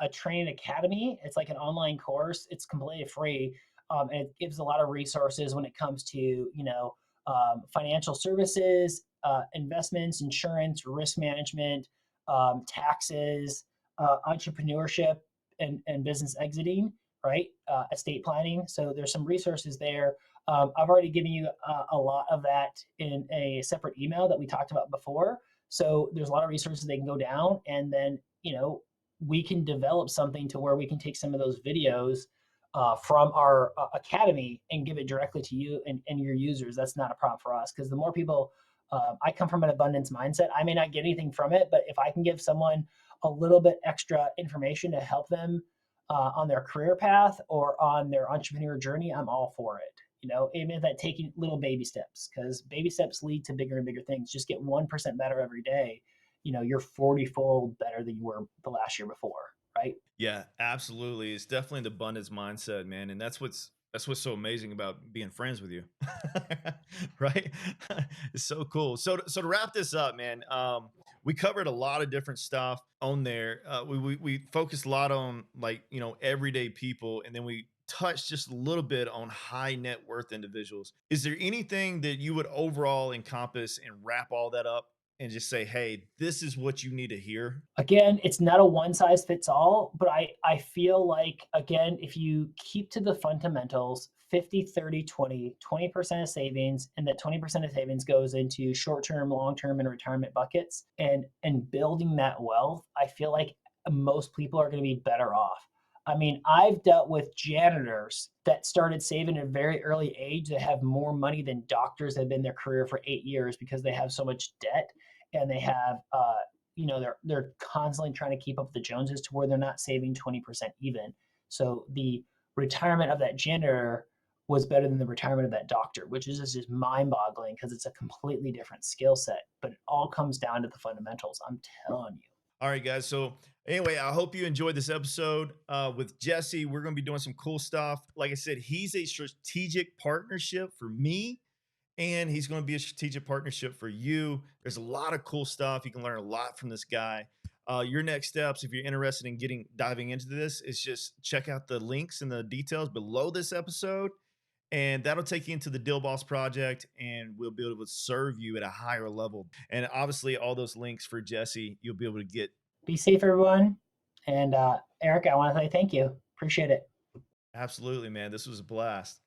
[SPEAKER 1] a training academy. It's like an online course. It's completely free, and it gives a lot of resources when it comes to, financial services, investments, insurance, risk management, taxes, entrepreneurship, and business exiting, right? Estate planning. So there's some resources there. I've already given you a lot of that in a separate email that we talked about before. So there's a lot of resources they can go down, and then we can develop something to where we can take some of those videos from our academy and give it directly to you and your users. That's not a problem for us because the more people, I come from an abundance mindset. I may not get anything from it, but if I can give someone a little bit extra information to help them on their career path or on their entrepreneur journey, I'm all for it. Even if that taking little baby steps, because baby steps lead to bigger and bigger things. Just get 1% better every day. You're 40-fold better than you were the last year before, right?
[SPEAKER 2] Yeah, absolutely. It's definitely the abundance mindset, man, and that's what's so amazing about being friends with you, right? It's so cool. So to wrap this up, man, we covered a lot of different stuff on there. We focused a lot on like everyday people, and then we touched just a little bit on high net worth individuals. Is there anything that you would overall encompass and wrap all that up and just say, hey, this is what you need to hear?
[SPEAKER 1] Again, it's not a one size fits all, but I feel like, again, if you keep to the fundamentals, 50, 30, 20, 20% of savings, and that 20% of savings goes into short-term, long-term, and retirement buckets, and building that wealth, I feel like most people are going to be better off. I mean, I've dealt with janitors that started saving at a very early age that have more money than doctors that have been in their career for 8 years because they have so much debt and they have they're constantly trying to keep up with the Joneses to where they're not saving 20% even. So the retirement of that janitor was better than the retirement of that doctor, which is just mind boggling because it's a completely different skill set. But it all comes down to the fundamentals. I'm telling you.
[SPEAKER 2] All right, guys. So anyway, I hope you enjoyed this episode with Jesse. We're going to be doing some cool stuff. Like I said, he's a strategic partnership for me, and he's going to be a strategic partnership for you. There's a lot of cool stuff. You can learn a lot from this guy. Your next steps, if you're interested in diving into this, is just check out the links and the details below this episode, and that'll take you into the Deal Boss project, and we'll be able to serve you at a higher level. And obviously, all those links for Jesse, you'll be able to get.
[SPEAKER 1] Be safe, everyone. And Eric, I want to say thank you. Appreciate it.
[SPEAKER 2] Absolutely, man. This was a blast.